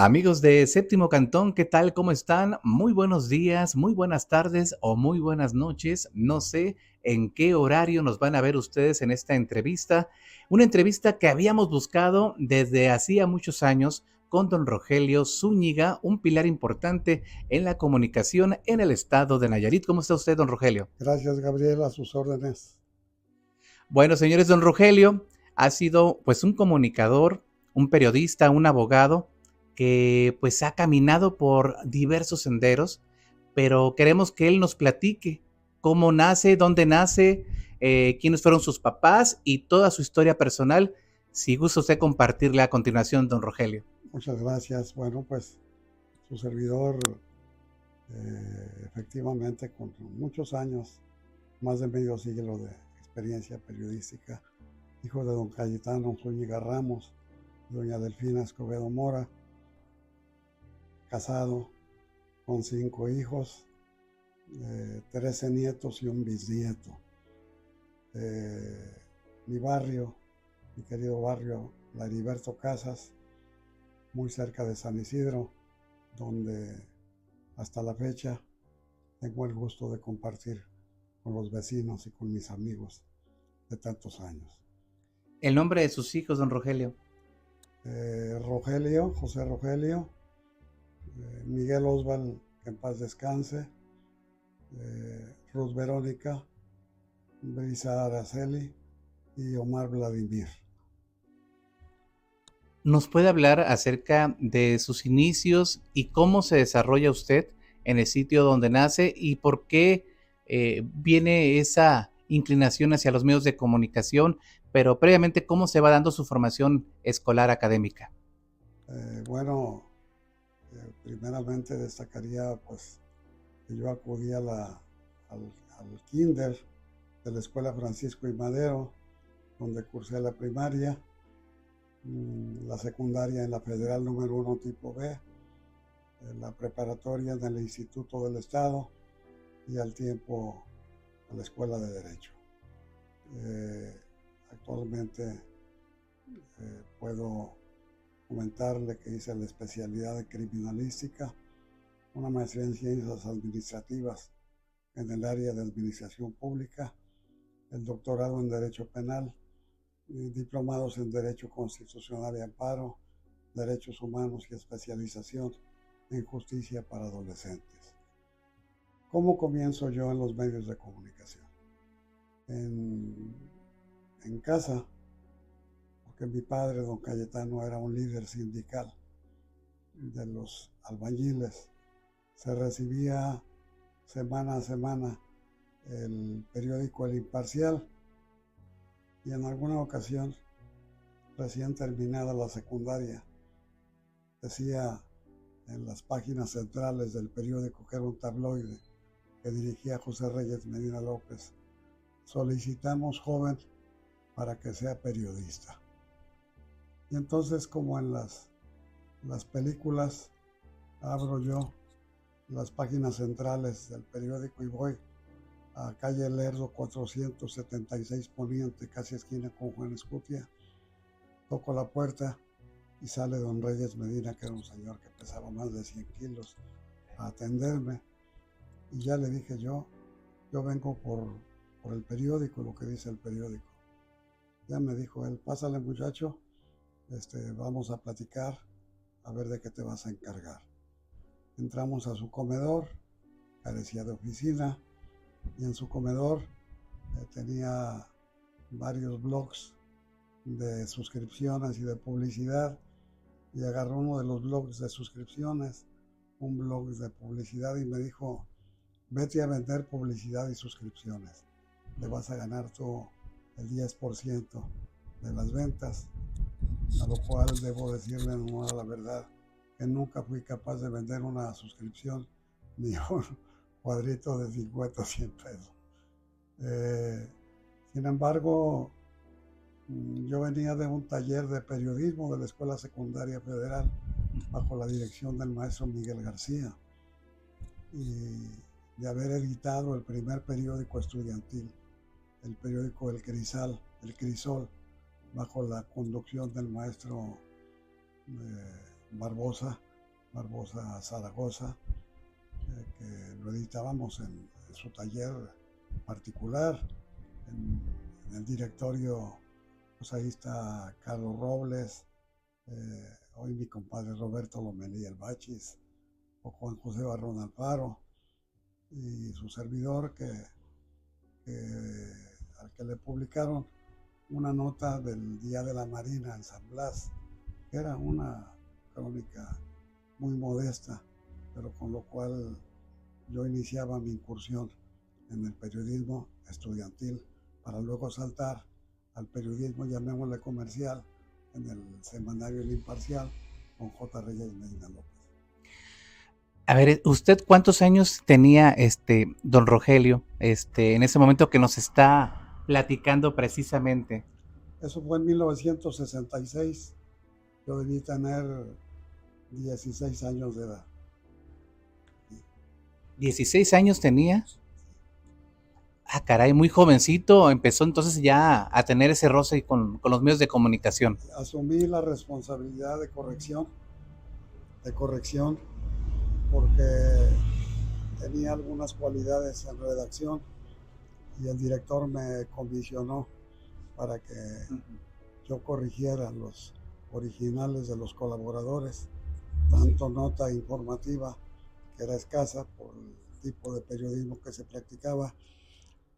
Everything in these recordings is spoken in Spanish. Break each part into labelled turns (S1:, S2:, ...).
S1: Amigos de Séptimo Cantón, ¿qué tal? ¿Cómo están? Muy buenos días, muy buenas tardes o muy buenas noches. No sé en qué horario nos van a ver ustedes en esta entrevista. Una entrevista que habíamos buscado desde hacía muchos años con don Rogelio Zúñiga, un pilar importante en la comunicación en el estado de Nayarit. ¿Cómo está usted, don Rogelio?
S2: Gracias, Gabriel, a sus órdenes.
S1: Bueno, señores, don Rogelio ha sido pues un comunicador, un periodista, un abogado que pues ha caminado por diversos senderos, pero queremos que él nos platique cómo nace, dónde nace, quiénes fueron sus papás y toda su historia personal. Si gusta usted compartirle a continuación, don Rogelio.
S2: Muchas gracias. Bueno, pues su servidor, efectivamente, con muchos años, más de medio siglo de experiencia periodística, hijo de don Cayetano Zúñiga Ramos, doña Delfina Escobedo Mora, casado con 5 hijos, 13 nietos y un bisnieto. Mi barrio, mi querido barrio, la Heriberto Casas, muy cerca de San Isidro, donde hasta la fecha tengo el gusto de compartir con los vecinos y con mis amigos de tantos años.
S1: El nombre de sus hijos, don Rogelio.
S2: Rogelio, José Rogelio, Miguel Osval, que en paz descanse, Ruth Verónica, Brisa Araceli y Omar Vladimir.
S1: ¿Nos puede hablar acerca de sus inicios y cómo se desarrolla usted en el sitio donde nace y por qué viene esa inclinación hacia los medios de comunicación, pero previamente cómo se va dando su formación escolar académica?
S2: Bueno, primeramente destacaría pues que yo acudí al kinder de la Escuela Francisco I. Madero, donde cursé la primaria, la secundaria en la Federal número 1 tipo B, la preparatoria en el Instituto del Estado y al tiempo a la Escuela de Derecho. Actualmente puedo comentarle que hice la especialidad de criminalística, una maestría en ciencias administrativas en el área de administración pública, el doctorado en Derecho Penal, diplomados en Derecho Constitucional y Amparo, Derechos Humanos y especialización en Justicia para Adolescentes. ¿Cómo comienzo yo en los medios de comunicación? En casa, porque mi padre, don Cayetano, era un líder sindical de los albañiles. Se recibía semana a semana el periódico El Imparcial y en alguna ocasión, recién terminada la secundaria, decía en las páginas centrales del periódico, que era un tabloide que dirigía José Reyes Medina López: solicitamos joven para que sea periodista. Y entonces, como en las películas, abro yo las páginas centrales del periódico y voy a calle Lerdo 476 Poniente, casi esquina con Juan Escutia. Toco la puerta y sale don Reyes Medina, que era un señor que pesaba más de 100 kilos, a atenderme. Y ya le dije yo vengo por el periódico, lo que dice el periódico. Ya me dijo él: pásale, muchacho, vamos a platicar, a ver de qué te vas a encargar. Entramos a su comedor, carecía de oficina, y en su comedor tenía varios blogs de suscripciones y de publicidad, y agarró uno de los blogs de suscripciones, un blog de publicidad, y me dijo: vete a vender publicidad y suscripciones, le vas a ganar tú el 10% de las ventas. A lo cual debo decirle en honor a la verdad que nunca fui capaz de vender una suscripción ni un cuadrito de 50 o 100 pesos. Sin embargo, yo venía de un taller de periodismo de la Escuela Secundaria Federal bajo la dirección del maestro Miguel García, y de haber editado el primer periódico estudiantil, el periódico El Crisol, bajo la conducción del maestro Barbosa, Barbosa Zaragoza, que lo editábamos en su taller particular. En el directorio, pues ahí está Carlos Robles, hoy mi compadre Roberto Lomelí el Bachis, o Juan José Barrón Alfaro, y su servidor al que le publicaron una nota del Día de la Marina en San Blas, que era una crónica muy modesta, pero con lo cual yo iniciaba mi incursión en el periodismo estudiantil para luego saltar al periodismo, llamémosle comercial, en el semanario El Imparcial con J. Reyes Medina López.
S1: A ver, ¿usted cuántos años tenía don Rogelio en ese momento que nos está platicando precisamente?
S2: Eso fue en 1966. Yo debí tener 16 años de edad.
S1: 16 años tenía. Ah, caray, muy jovencito, empezó entonces ya a tener ese roce con los medios de comunicación.
S2: Asumí la responsabilidad de corrección, porque tenía algunas cualidades en redacción y el director me comisionó para que yo corrigiera los originales de los colaboradores, tanto nota informativa, que era escasa por el tipo de periodismo que se practicaba,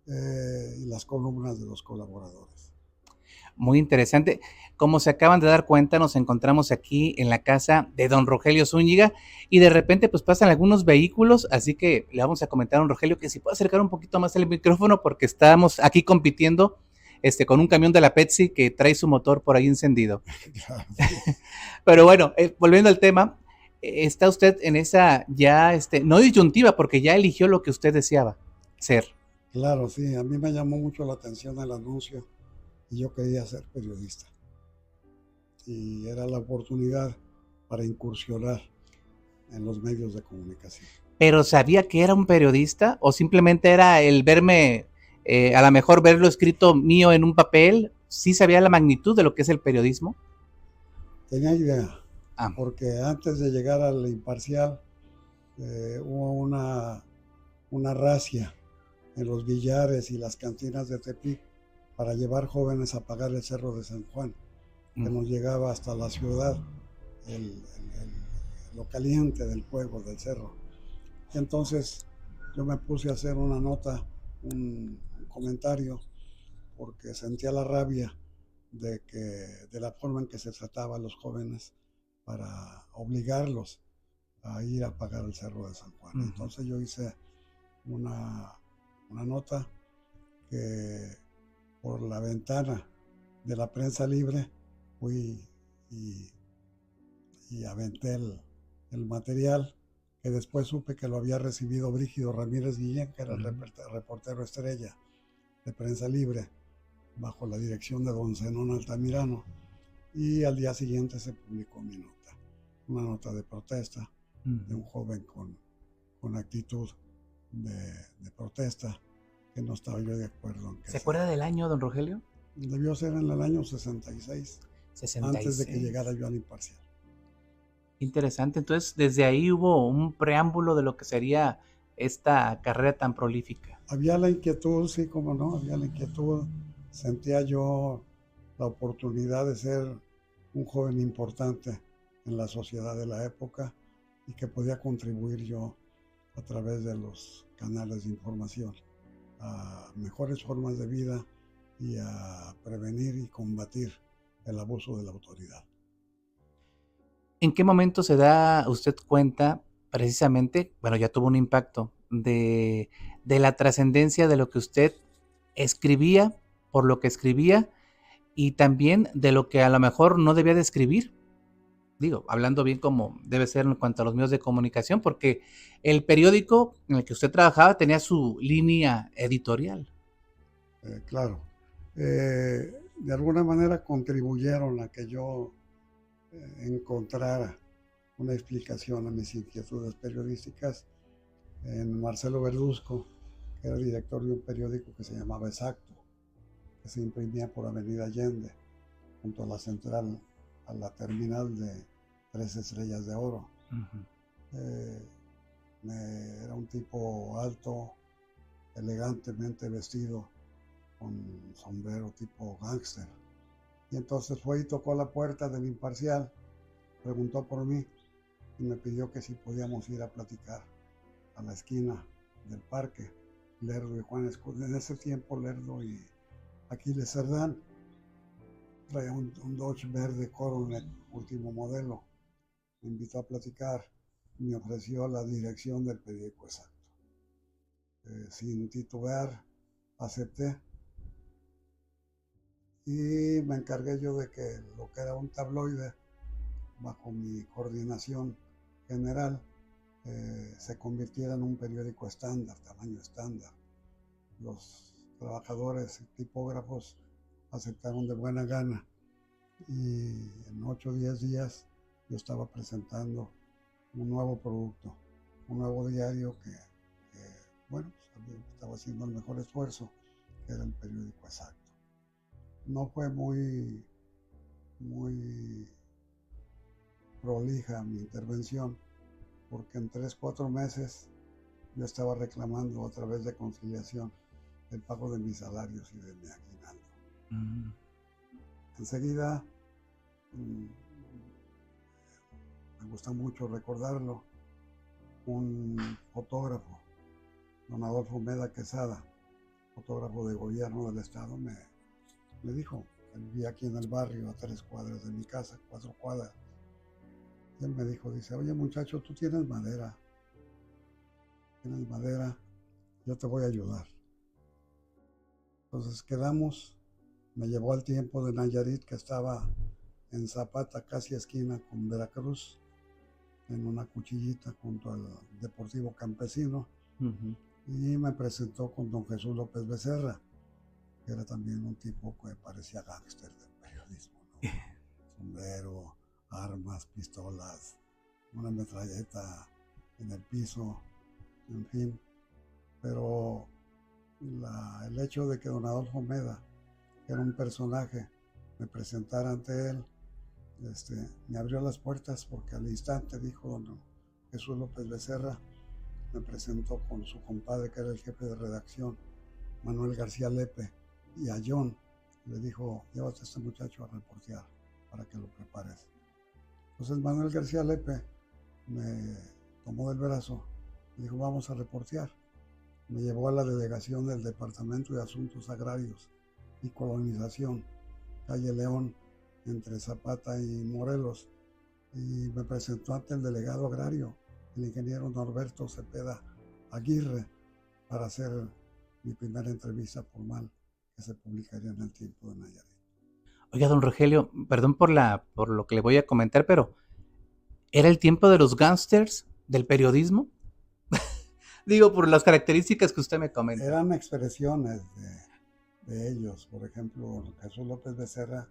S2: y las columnas de los colaboradores.
S1: Muy interesante. Como se acaban de dar cuenta, nos encontramos aquí en la casa de don Rogelio Zúñiga y de repente pues pasan algunos vehículos, así que le vamos a comentar a don Rogelio que si puede acercar un poquito más el micrófono porque estamos aquí compitiendo con un camión de la Pepsi que trae su motor por ahí encendido. Pero bueno, volviendo al tema, está usted en esa ya, no disyuntiva porque ya eligió lo que usted deseaba ser.
S2: Claro, sí, a mí me llamó mucho la atención el anuncio y yo quería ser periodista. Y era la oportunidad para incursionar en los medios de comunicación.
S1: ¿Pero sabía que era un periodista o simplemente era el verme, a lo mejor verlo escrito mío en un papel? ¿Sí sabía la magnitud de lo que es el periodismo?
S2: Tenía idea, porque antes de llegar al Imparcial hubo una racia en los billares y las cantinas de Tepic para llevar jóvenes a pagar el Cerro de San Juan, que nos llegaba hasta la ciudad, lo caliente del fuego del cerro. Y entonces yo me puse a hacer una nota, un comentario, porque sentía la rabia de la forma en que se trataba a los jóvenes para obligarlos a ir a pagar el Cerro de San Juan. Entonces yo hice una nota que por la ventana de la prensa libre fui y aventé el material, que después supe que lo había recibido Brígido Ramírez Guillén, que era el reportero estrella de Prensa Libre, bajo la dirección de don Zenón Altamirano, y al día siguiente se publicó mi nota, una nota de protesta de un joven con actitud de protesta, que no estaba yo de acuerdo en que
S1: ¿Se acuerda del año, don Rogelio?
S2: Debió ser en el año 66, antes de que llegara yo al Imparcial.
S1: Interesante, entonces desde ahí hubo un preámbulo de lo que sería esta carrera tan prolífica.
S2: Había la inquietud, sí, como no, había la inquietud. Sentía yo la oportunidad de ser un joven importante en la sociedad de la época y que podía contribuir yo a través de los canales de información a mejores formas de vida y a prevenir y combatir el abuso de la autoridad.
S1: ¿En qué momento se da usted cuenta precisamente, bueno, ya tuvo un impacto de la trascendencia de lo que usted escribía, por lo que escribía, y también de lo que a lo mejor no debía de escribir? Digo, hablando bien como debe ser en cuanto a los medios de comunicación, porque el periódico en el que usted trabajaba tenía su línea editorial.
S2: Claro. De alguna manera contribuyeron a que yo encontrara una explicación a mis inquietudes periodísticas en Marcelo Verduzco, que era el director de un periódico que se llamaba Exacto, que se imprimía por Avenida Allende, junto a la central, a la terminal de 3 Estrellas de Oro. Eh, Era un tipo alto, elegantemente vestido, con sombrero tipo gángster. Y entonces fue y tocó la puerta del Imparcial, preguntó por mí y me pidió que si podíamos ir a platicar a la esquina del parque. Lerdo y Juan Escudo. En ese tiempo Lerdo y Aquiles Cerdán traía un Dodge verde Coronet, último modelo. Me invitó a platicar y me ofreció la dirección del periódico Exacto. Sin titubear, acepté y me encargué yo de que lo que era un tabloide, bajo mi coordinación general, se convirtiera en un periódico estándar, tamaño estándar. Los trabajadores y tipógrafos aceptaron de buena gana y en 8 o 10 días yo estaba presentando un nuevo producto, un nuevo diario que bueno, pues, estaba haciendo el mejor esfuerzo, que era el periódico Exacto. No fue muy prolija mi intervención, porque en 3 o 4 meses yo estaba reclamando a través de conciliación el pago de mis salarios y de mi aguinaldo. Enseguida, me gusta mucho recordarlo, un fotógrafo, don Adolfo Meda Quesada, fotógrafo de gobierno del estado, me dijo, él vivía aquí en el barrio a 3 cuadras de mi casa, 4 cuadras, y él me dijo, dice, oye muchacho, tú tienes madera, yo te voy a ayudar. Entonces quedamos, me llevó al tiempo de Nayarit, que estaba en Zapata, casi esquina con Veracruz, en una cuchillita junto al Deportivo Campesino, y me presentó con don Jesús López Becerra, que era también un tipo que parecía gángster del periodismo, ¿no? Sombrero, armas, pistolas, una metralleta en el piso, en fin. Pero el hecho de que don Adolfo Meda, que era un personaje, me presentara ante él, me abrió las puertas, porque al instante, dijo don Jesús López Becerra, me presentó con su compadre, que era el jefe de redacción, Manuel García Lepe, y a John le dijo, llévate a este muchacho a reportear para que lo prepares. Entonces Manuel García Lepe me tomó del brazo, me dijo, vamos a reportear. Me llevó a la delegación del Departamento de Asuntos Agrarios y Colonización, calle León, entre Zapata y Morelos, y me presentó ante el delegado agrario, el ingeniero Norberto Cepeda Aguirre, para hacer mi primera entrevista formal, que se publicaría en el Tiempo de Nayarit.
S1: Oiga, don Rogelio, perdón por lo que le voy a comentar, pero ¿era el tiempo de los gángsters del periodismo? Digo, por las características que usted me comenta.
S2: Eran expresiones de ellos. Por ejemplo, Jesús López Becerra,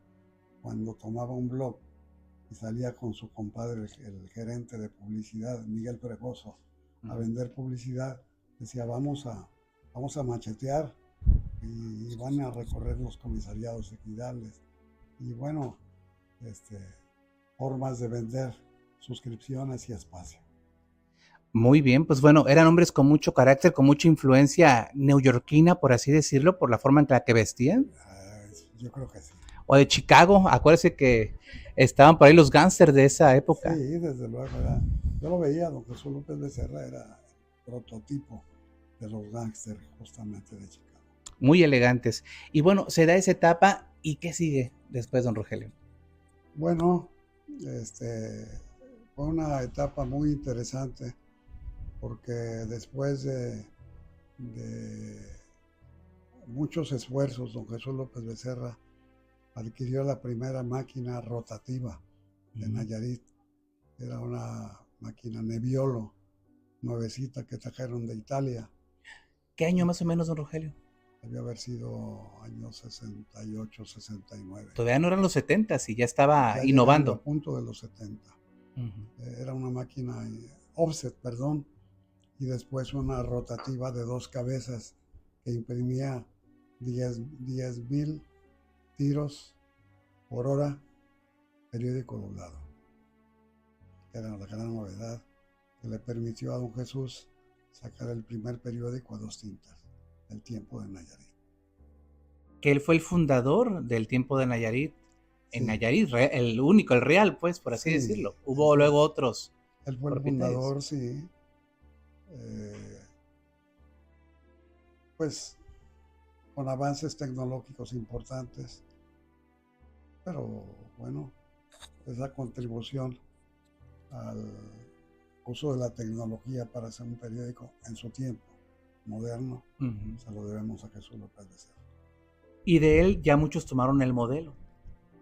S2: cuando tomaba un blog y salía con su compadre, el gerente de publicidad, Miguel Fregoso, a vender publicidad, decía, vamos a machetear y van a recorrer los comisariados ejidales. Y bueno, formas de vender suscripciones y espacio.
S1: Muy bien, pues bueno, eran hombres con mucho carácter, con mucha influencia neoyorquina, por así decirlo, por la forma en la que vestían.
S2: Yo creo que sí.
S1: O de Chicago, acuérdese que estaban por ahí los gángsters de esa época.
S2: Sí, desde luego. Yo lo veía, don Jesús López Becerra era el prototipo de los gángsters justamente de Chicago.
S1: Muy elegantes. Y bueno, se da esa etapa, ¿y qué sigue después, don Rogelio?
S2: Bueno, fue una etapa muy interesante, porque después de muchos esfuerzos, don Jesús López Becerra adquirió la primera máquina rotativa de Nayarit. Era una máquina Nebbiolo, nuevecita, que trajeron de Italia.
S1: ¿Qué año más o menos, don Rogelio?
S2: Debía haber sido años 68, 69.
S1: Todavía no eran los 70 y ya estaba innovando.
S2: A punto de los 70. Era una máquina offset, perdón, y después una rotativa de 2 cabezas que imprimía 10,000 tiros por hora, periódico doblado. Era la gran novedad que le permitió a don Jesús sacar el primer periódico a 2 tintas, El Tiempo de Nayarit.
S1: Que él fue el fundador del Tiempo de Nayarit, en
S2: Sí,
S1: Nayarit, el único, el real, pues, por así
S2: sí,
S1: decirlo. Hubo luego otros
S2: él fue el
S1: propietarios.
S2: fundador, sí. Eh, pues con avances tecnológicos importantes, pero bueno, esa contribución al uso de la tecnología para hacer un periódico en su tiempo moderno,
S1: Uh-huh.
S2: se lo debemos a Jesús López Becerra.
S1: Y de él ya muchos tomaron el modelo.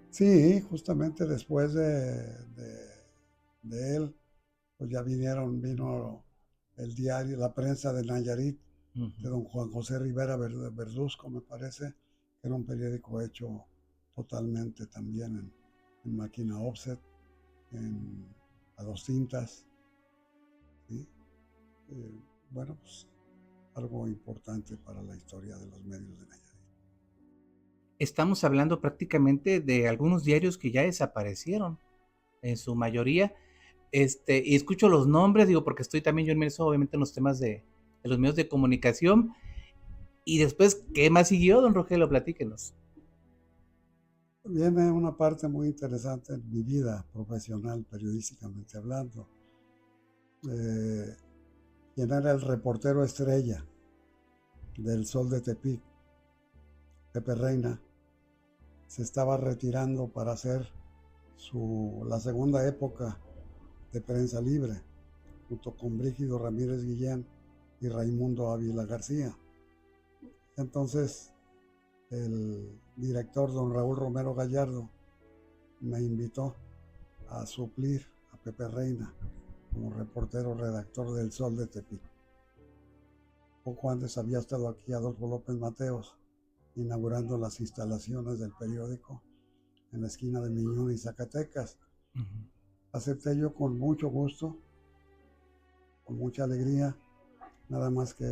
S2: Sí, justamente después de él, pues ya vino el diario, la prensa de Nayarit,
S1: Uh-huh.
S2: de don Juan José Rivera Verduzco, me parece, que era un periódico hecho totalmente también en máquina offset, a 2 tintas. ¿Sí? Bueno, pues algo importante para la historia de los medios de Nayarit.
S1: Estamos hablando prácticamente de algunos diarios que ya desaparecieron, en su mayoría. Y escucho los nombres, digo, porque estoy también yo inmerso obviamente en los temas de los medios de comunicación. Y después, ¿qué más siguió, don Rogelio? Platíquenos.
S2: Viene una parte muy interesante en mi vida profesional, periodísticamente hablando. Quien era el reportero estrella del Sol de Tepic, Pepe Reina, se estaba retirando para hacer la segunda época de Prensa Libre, junto con Brígido Ramírez Guillén y Raimundo Ávila García. Entonces, el director don Raúl Romero Gallardo me invitó a suplir a Pepe Reina como reportero redactor del Sol de Tepic. Poco antes había estado aquí Adolfo López Mateos inaugurando las instalaciones del periódico en la esquina de Miñón y Zacatecas. Uh-huh. Acepté yo con mucho gusto, con mucha alegría, nada más que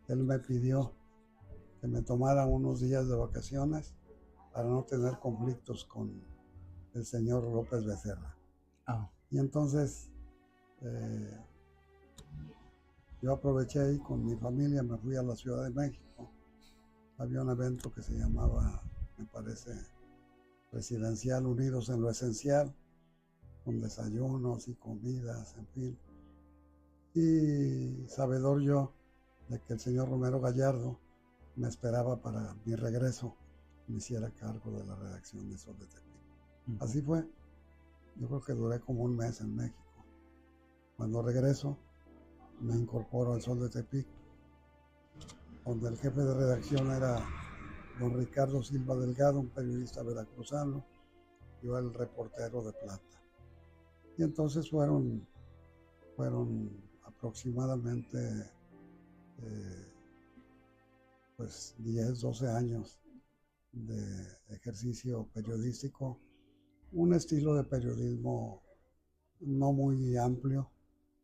S2: él me pidió que me tomara unos días de vacaciones para no tener conflictos con el señor López Becerra. Oh. Y entonces yo aproveché y con mi familia me fui a la Ciudad de México. Había un evento que se llamaba, me parece, Presidencial Unidos en lo Esencial, con desayunos y comidas, en fin. Y sabedor yo de que el señor Romero Gallardo me esperaba para mi regreso, me hiciera cargo de la redacción de Sol de Tepic. Uh-huh. Así fue. Yo creo que duré como un mes en México. Cuando regreso, me incorporo al Sol de Tepic, donde el jefe de redacción era don Ricardo Silva Delgado, un periodista veracruzano, yo el reportero de plata. Y entonces fueron aproximadamente pues 10, 12 años de ejercicio periodístico, un estilo de periodismo no muy amplio,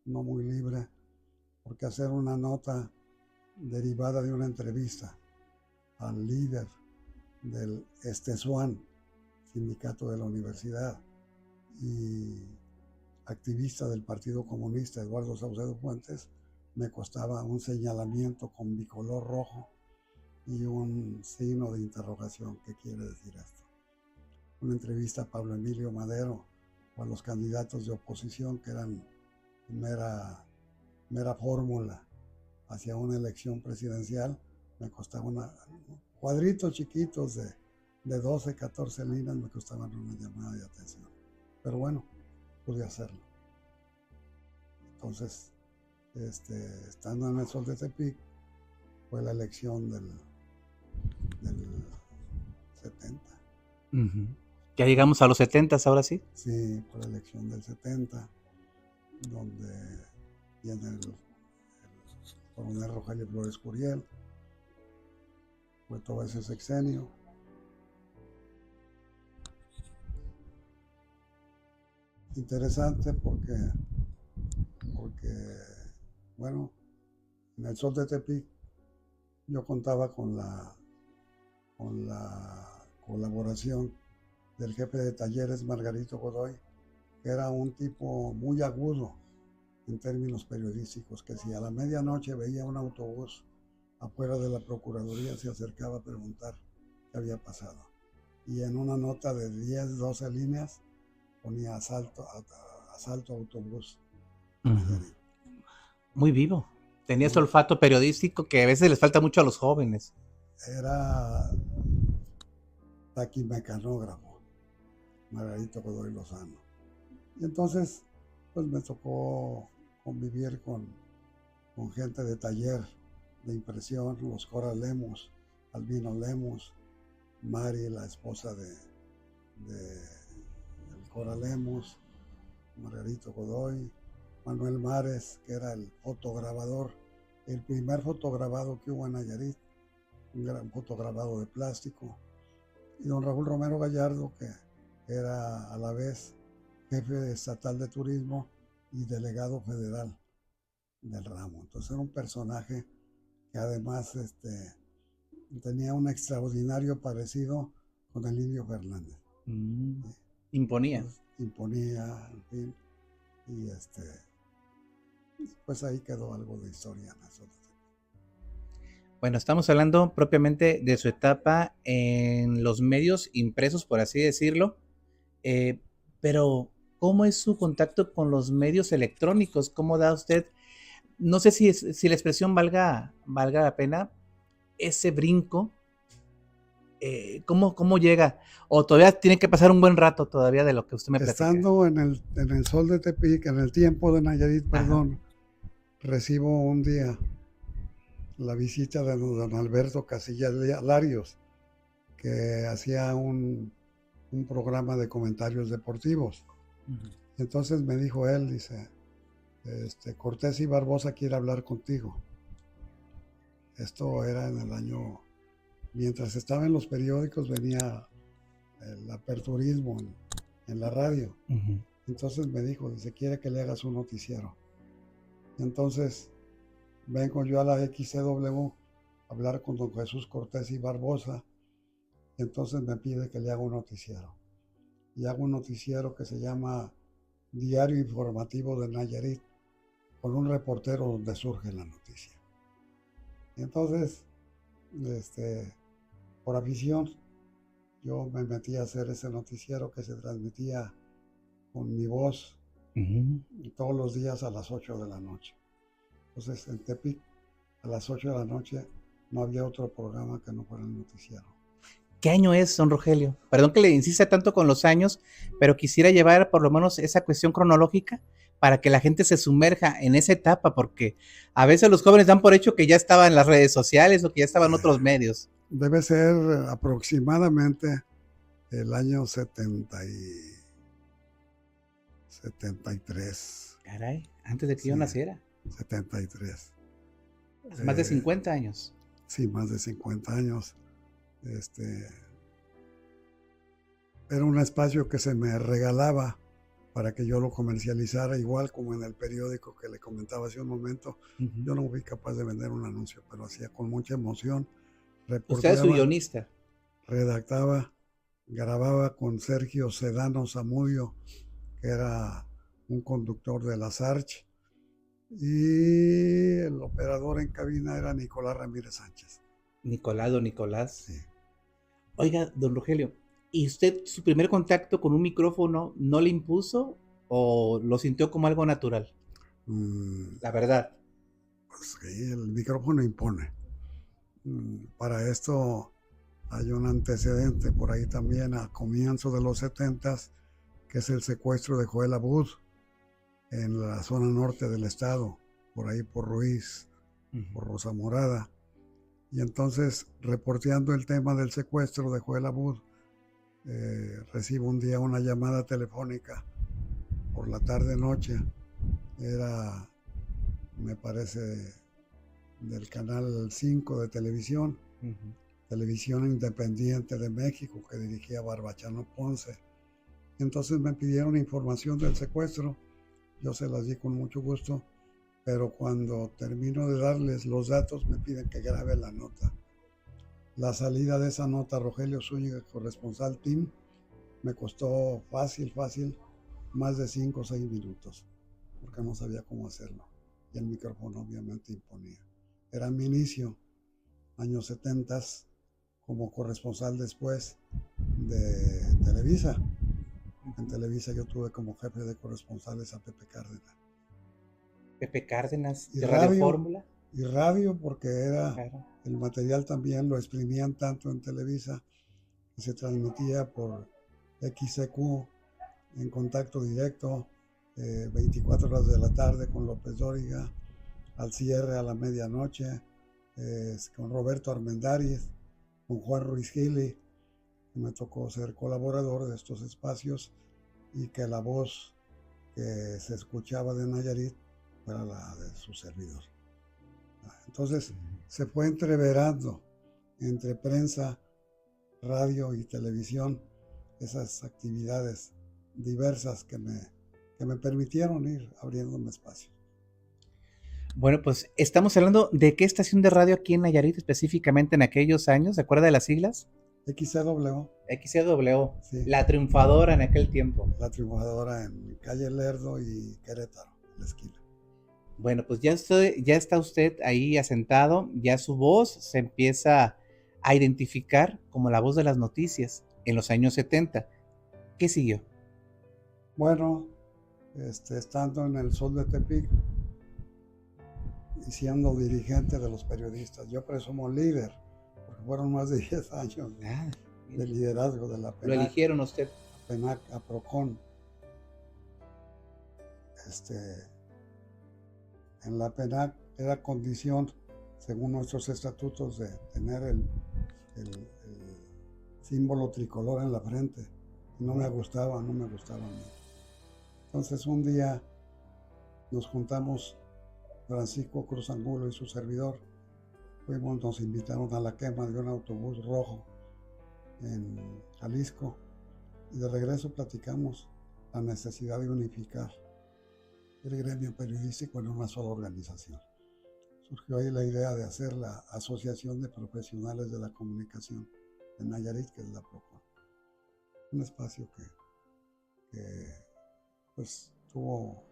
S2: no muy libre, porque hacer una nota derivada de una entrevista al líder del Estesuán, sindicato de la universidad, y activista del Partido Comunista, Eduardo Saucedo Fuentes, me costaba un señalamiento con bicolor rojo y un signo de interrogación. ¿Qué quiere decir esto? Una entrevista a Pablo Emilio Madero o a los candidatos de oposición, que eran mera fórmula hacia una elección presidencial, me costaba cuadritos chiquitos de 12, 14 líneas, me costaban una llamada de atención. Pero bueno, pude hacerlo. Entonces, estando en el Sol de Tepic, fue la elección del 70.
S1: Uh-huh. Ya llegamos a los 70, ahora sí.
S2: Sí, fue la elección del 70, donde viene el coronel Rogelio Flores Curiel, fue todo ese sexenio. Interesante porque bueno, en el Sol de Tepic yo contaba con la colaboración del jefe de talleres Margarito Godoy, que era un tipo muy agudo en términos periodísticos, que si a la medianoche veía un autobús afuera de la Procuraduría, se acercaba a preguntar qué había pasado. Y en una nota de 10, 12 líneas ponía asalto a autobús.
S1: Uh-huh. Muy vivo. Tenía ese olfato periodístico que a veces les falta mucho a los jóvenes.
S2: Era taquimecanógrafo, Margarito Godoy Lozano. Y entonces, pues me tocó convivir con gente de taller, de impresión, los Cora Lemos, Albino Lemos, Mari, la esposa de Cora Lemos, Margarito Godoy, Manuel Mares, que era el fotograbador, el primer fotograbado que hubo en Nayarit, un gran fotograbado de plástico, y don Raúl Romero Gallardo, que era a la vez jefe estatal de turismo y delegado federal del ramo. Entonces era un personaje que además tenía un extraordinario parecido con el Indio Fernández.
S1: Imponía.
S2: Entonces, imponía, en fin, y pues ahí quedó algo de historia en nosotros.
S1: Bueno, estamos hablando propiamente de su etapa en los medios impresos, por así decirlo, pero ¿cómo es su contacto con los medios electrónicos? ¿Cómo da usted, no sé si la expresión valga la pena, ese brinco? ¿Cómo llega? ¿O todavía tiene que pasar un buen rato todavía de lo que usted me platica?
S2: Estando en el Sol de Tepic, en el tiempo de Nayarit, perdón, recibo un día la visita de don Alberto Casillas Larios, que hacía un programa de comentarios deportivos. Uh-huh. Entonces me dijo él, dice, Cortés y Barbosa quiere hablar contigo. Esto era en el año, mientras estaba en los periódicos, venía el aperturismo en la radio. Uh-huh. Entonces me dijo, dice, quiere que le hagas un noticiero. Entonces vengo yo a la XCW a hablar con don Jesús Cortés y Barbosa. Entonces me pide que le haga un noticiero. Y hago un noticiero que se llama Diario Informativo de Nayarit, con un reportero donde surge la noticia. Y entonces, por afición, yo me metí a hacer ese noticiero que se transmitía con mi voz todos los días a las 8 de la noche. Entonces, en Tepic, a las 8 de la noche, no había otro programa que no fuera el noticiero.
S1: ¿Qué año es, don Rogelio? Perdón que le insista tanto con los años, pero quisiera llevar por lo menos esa cuestión cronológica para que la gente se sumerja en esa etapa, porque a veces los jóvenes dan por hecho que ya estaba en las redes sociales o que ya estaban en otros medios.
S2: Debe ser aproximadamente el año 73.
S1: Caray, antes de que yo naciera.
S2: 73.
S1: Más de 50 años.
S2: Sí, más de 50 años. Era un espacio que se me regalaba para que yo lo comercializara, igual como en el periódico que le comentaba hace un momento. Uh-huh. Yo no fui capaz de vender un anuncio, pero hacía con mucha emoción.
S1: Usted es su guionista.
S2: Redactaba, grababa con Sergio Sedano Zamudio, que era un conductor de la Sarch, y el operador en cabina era Nicolás Ramírez Sánchez.
S1: Nicolás.
S2: Sí.
S1: Oiga, don Rogelio, ¿y usted su primer contacto con un micrófono no le impuso o lo sintió como algo natural? La verdad.
S2: Pues sí, el micrófono impone. Para esto hay un antecedente por ahí también a comienzos de los 70s, que es el secuestro de Joel Abud en la zona norte del estado, por ahí por Ruiz, por Rosa Morada. Y entonces, reporteando el tema del secuestro de Joel Abud, recibo un día una llamada telefónica por la tarde-noche. Era, me parece, del canal 5 de televisión, Televisión Independiente de México, que dirigía Barbachano Ponce. Entonces me pidieron información del secuestro. Yo se las di con mucho gusto, pero cuando termino de darles los datos me piden que grabe la nota. La salida de esa nota, Rogelio Zúñiga, corresponsal TIM, me costó fácil, más de 5 o 6 minutos. porque no sabía cómo hacerlo. Y el micrófono obviamente imponía. Era mi inicio, años 70, como corresponsal después de Televisa. En Televisa yo tuve como jefe de corresponsales a Pepe Cárdenas.
S1: Pepe Cárdenas,
S2: Y
S1: de Radio
S2: radio,
S1: Fórmula.
S2: y radio porque era
S1: Claro.
S2: el material también lo exprimían tanto en Televisa que se transmitía por XCQ en contacto directo, 24 horas de la tarde con López Dóriga, al cierre a la medianoche, con Roberto Armendáriz, con Juan Ruiz Gili, que me tocó ser colaborador de estos espacios y que la voz que se escuchaba de Nayarit fuera la de su servidor. Entonces se fue entreverando entre prensa, radio y televisión esas actividades diversas que me permitieron ir abriéndome espacio.
S1: Bueno, pues estamos hablando de qué estación de radio aquí en Nayarit específicamente en aquellos años. ¿Se acuerda de las siglas?
S2: XCW.
S1: XCW,
S2: Sí.
S1: la triunfadora en aquel tiempo.
S2: La triunfadora en calle Lerdo y Querétaro, en la esquina.
S1: Bueno, pues ya está usted ahí asentado, ya su voz se empieza a identificar como la voz de las noticias en los años 70. ¿Qué siguió?
S2: Bueno, estando en el Sol de Tepic y siendo dirigente de los periodistas, yo presumo líder, porque fueron más de 10 años de liderazgo de la PENAC.
S1: Lo eligieron usted.
S2: PENAC a PROCON. En la PENAC era condición, según nuestros estatutos, de tener el símbolo tricolor en la frente. Y no me gustaba a mí. Entonces un día nos juntamos Francisco Cruz Angulo y su servidor. Nos invitaron a la quema de un autobús rojo en Jalisco y de regreso platicamos la necesidad de unificar el gremio periodístico en una sola organización. Surgió ahí la idea de hacer la Asociación de Profesionales de la Comunicación de Nayarit, que es la PROCON. Un espacio que pues tuvo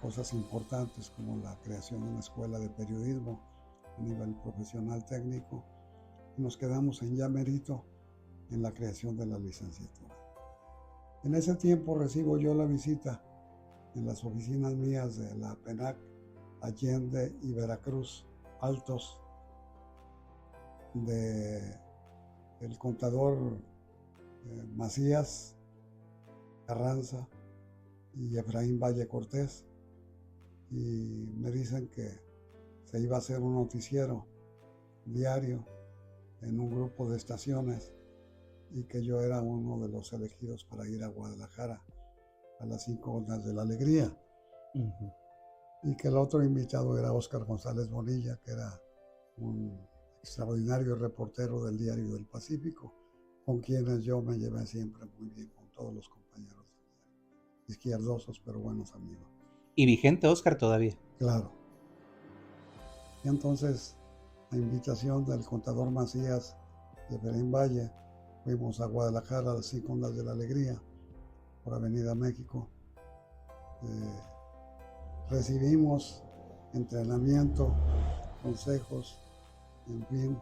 S2: cosas importantes como la creación de una escuela de periodismo a nivel profesional técnico, y nos quedamos en ya merito en la creación de la licenciatura. En ese tiempo recibo yo la visita en las oficinas mías de la PENAC, Allende y Veracruz, Altos, del contador Macías Carranza y Efraín Valle Cortés, y me dicen que se iba a hacer un noticiero diario en un grupo de estaciones y que yo era uno de los elegidos para ir a Guadalajara a las 5 Ondas de la Alegría. Uh-huh. Y que el otro invitado era Óscar González Bonilla, que era un extraordinario reportero del Diario del Pacífico, con quienes yo me llevé siempre muy bien, con todos los compañeros izquierdosos, pero buenos amigos.
S1: ¿Y vigente Óscar todavía?
S2: Claro. Y entonces, a invitación del contador Macías y Efraín Valle, fuimos a Guadalajara a las 5 Ondas de la Alegría, por Avenida México. Recibimos entrenamiento, consejos, en fin,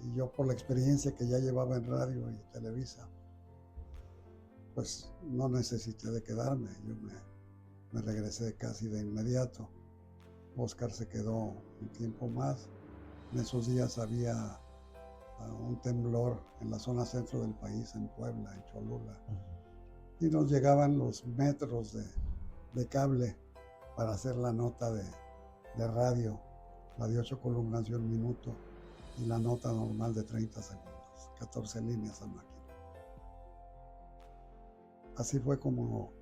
S2: y yo por la experiencia que ya llevaba en radio y Televisa, pues no necesité de quedarme, yo me regresé casi de inmediato. Óscar se quedó un tiempo más. En esos días había un temblor en la zona centro del país, en Puebla, en Cholula, y nos llegaban los metros de cable para hacer la nota de radio, la de 8 columnas de 1 minuto y la nota normal de 30 segundos, 14 líneas a máquina. Así fue como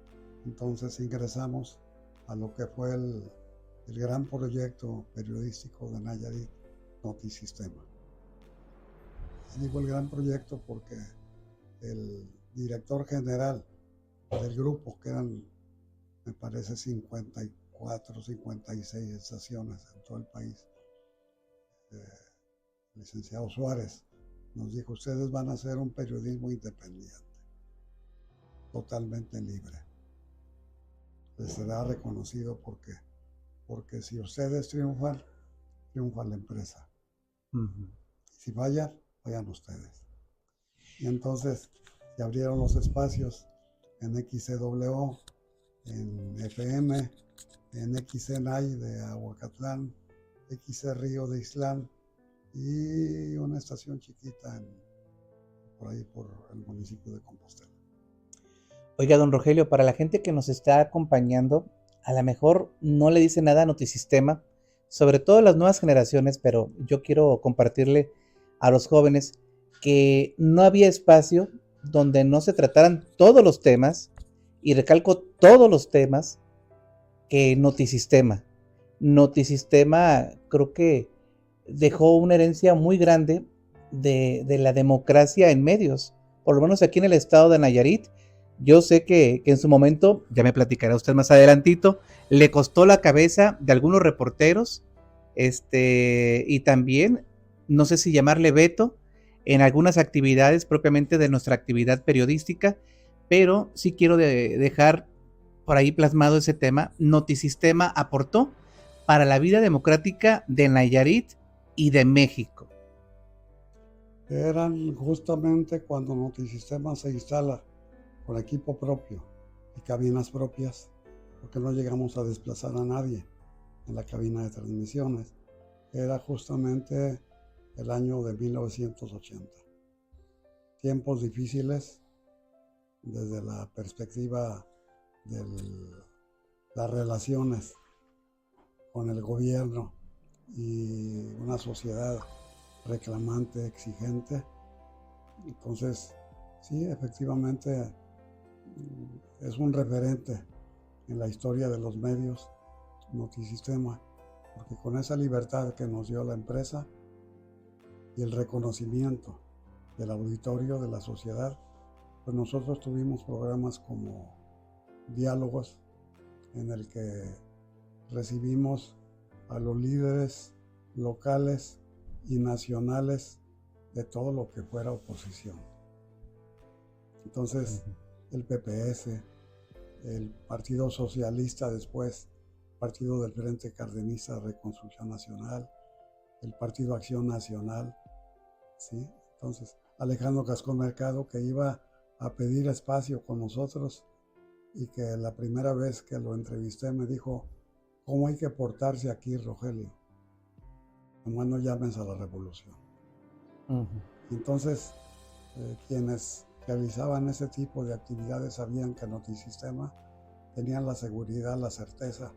S2: entonces ingresamos a lo que fue el gran proyecto periodístico de Nayarit, Notisistema. Digo el gran proyecto porque el director general del grupo, que eran, me parece, 54, 56 estaciones en todo el país, el licenciado Suárez, nos dijo: ustedes van a hacer un periodismo independiente, totalmente libre. les será reconocido porque si ustedes triunfan, triunfa la empresa.
S1: Ujú.
S2: Si vayan ustedes. Y entonces se abrieron los espacios en XCW, en FM, en XNI de Aguacatlán, XC Río de Islán y una estación chiquita por ahí por el municipio de Compostela.
S1: Oiga, don Rogelio, para la gente que nos está acompañando, a lo mejor no le dice nada a Notisistema, sobre todo las nuevas generaciones, pero yo quiero compartirle a los jóvenes que no había espacio donde no se trataran todos los temas, y recalco todos los temas, que Notisistema. Notisistema creo que dejó una herencia muy grande de la democracia en medios, por lo menos aquí en el estado de Nayarit. Yo sé que en su momento, ya me platicará usted más adelantito, le costó la cabeza de algunos reporteros, y también, no sé si llamarle veto, en algunas actividades propiamente de nuestra actividad periodística, pero sí quiero dejar por ahí plasmado ese tema. Notisistema aportó para la vida democrática de Nayarit y de México.
S2: Eran justamente cuando Notisistema se instala con equipo propio y cabinas propias, porque no llegamos a desplazar a nadie en la cabina de transmisiones. Era justamente el año de 1980. Tiempos difíciles desde la perspectiva de las relaciones con el gobierno y una sociedad reclamante, exigente. Entonces, sí, efectivamente es un referente en la historia de los medios, Notisistema, porque con esa libertad que nos dio la empresa y el reconocimiento del auditorio, de la sociedad, pues nosotros tuvimos programas como Diálogos, en el que recibimos a los líderes locales y nacionales de todo lo que fuera oposición. Entonces, el PPS, el Partido Socialista después, Partido del Frente Cardenista de Reconstrucción Nacional, el Partido Acción Nacional, ¿sí? Entonces, Alejandro Cascón Mercado, que iba a pedir espacio con nosotros y que la primera vez que lo entrevisté me dijo: ¿cómo hay que portarse aquí, Rogelio? Nomás no llames a la revolución. Entonces, quienes realizaban ese tipo de actividades sabían que Notisistema tenían la seguridad, la certeza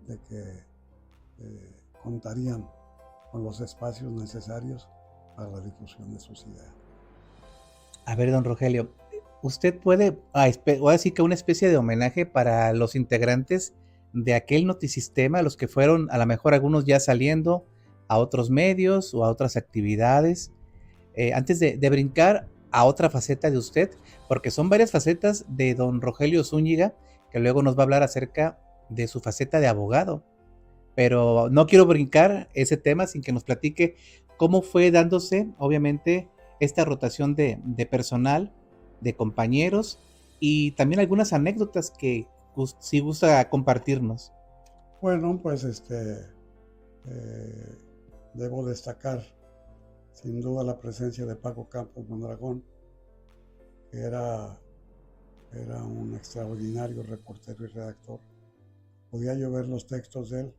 S2: de que contarían con los espacios necesarios para la difusión de sus ideas.
S1: A ver, don Rogelio, usted puede, voy a decir que una especie de homenaje para los integrantes de aquel Notisistema, los que fueron a lo mejor algunos ya saliendo a otros medios o a otras actividades, antes de brincar a otra faceta de usted, porque son varias facetas de don Rogelio Zúñiga, que luego nos va a hablar acerca de su faceta de abogado. Pero no quiero brincar ese tema sin que nos platique cómo fue dándose, obviamente, esta rotación de personal, de compañeros, y también algunas anécdotas que si gusta compartirnos.
S2: Bueno, pues debo destacar sin duda la presencia de Paco Campos Mondragón, que era un extraordinario reportero y redactor. Podía yo ver los textos de él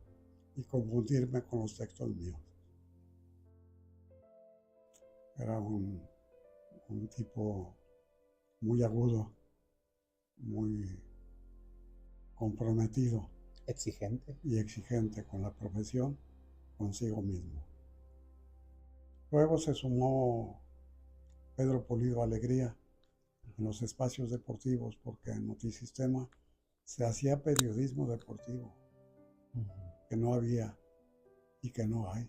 S2: y confundirme con los textos míos. Era un tipo muy agudo, muy comprometido.
S1: Exigente.
S2: Y exigente con la profesión, consigo mismo. Luego se sumó Pedro Pulido Alegría en los espacios deportivos, porque en Notisistema se hacía periodismo deportivo, que no había y que no hay.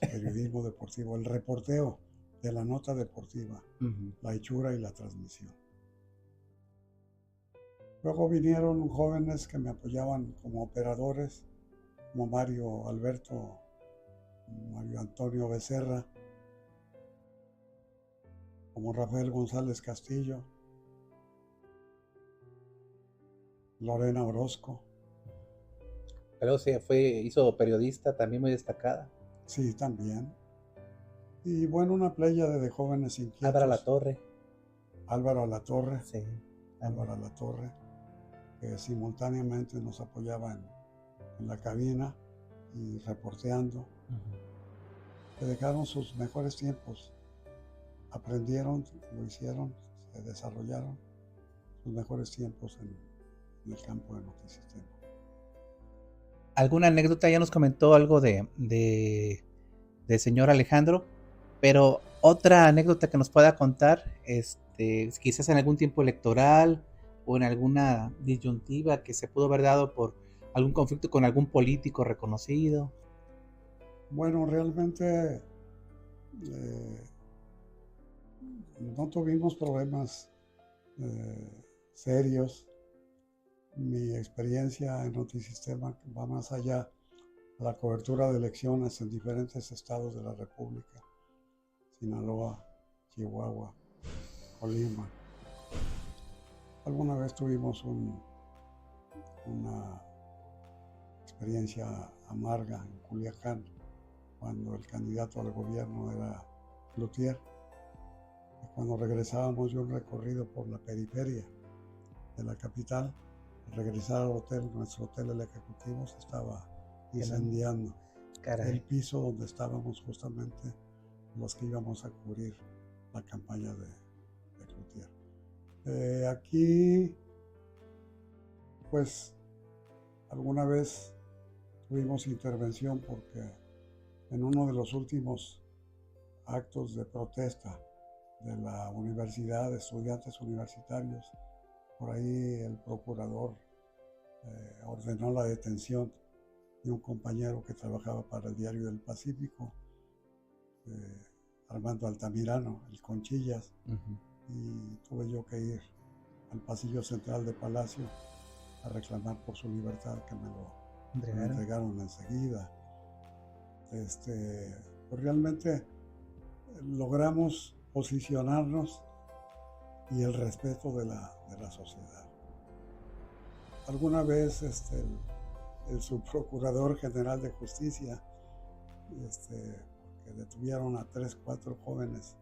S2: Periodismo deportivo, el reporteo de la nota deportiva, la hechura y la transmisión. Luego vinieron jóvenes que me apoyaban como operadores, como Mario Antonio Becerra, como Rafael González Castillo, Lorena Orozco,
S1: Luego hizo periodista también muy destacada.
S2: sí, también. Y bueno, una pléyade de jóvenes
S1: Álvaro
S2: inquietos.
S1: Latorre.
S2: Álvaro Alatorre,
S1: Sí.
S2: Álvaro Alatorre, que simultáneamente nos apoyaba en la cabina y reporteando,
S1: Ujú.
S2: que dejaron sus mejores tiempos. Aprendieron, lo hicieron, se desarrollaron sus mejores tiempos en el campo de Notisistema.
S1: ¿Alguna anécdota? Ya nos comentó algo del señor Alejandro, pero otra anécdota que nos pueda contar, quizás en algún tiempo electoral o en alguna disyuntiva que se pudo haber dado por algún conflicto con algún político reconocido.
S2: Bueno, realmente no tuvimos problemas serios. Mi experiencia en Notisistema va más allá a la cobertura de elecciones en diferentes estados de la República: Sinaloa, Chihuahua, Colima. Alguna vez tuvimos una experiencia amarga en Culiacán, cuando el candidato al gobierno era Cloutier, y cuando regresábamos de un recorrido por la periferia de la capital, al regresar al hotel, nuestro hotel El Ejecutivo se estaba incendiando.
S1: Caray.
S2: El piso donde estábamos justamente los que íbamos a cubrir la campaña de Cloutier. Aquí, pues, alguna vez tuvimos intervención porque en uno de los últimos actos de protesta de la universidad, de estudiantes universitarios, por ahí el procurador ordenó la detención de un compañero que trabajaba para el Diario del Pacífico, Armando Altamirano, el Conchillas, y tuve yo que ir al pasillo central de Palacio a reclamar por su libertad, que me lo entregaron enseguida. Pues realmente logramos posicionarnos y el respeto de la sociedad. Alguna vez el subprocurador general de justicia, que detuvieron a 3, 4 jóvenes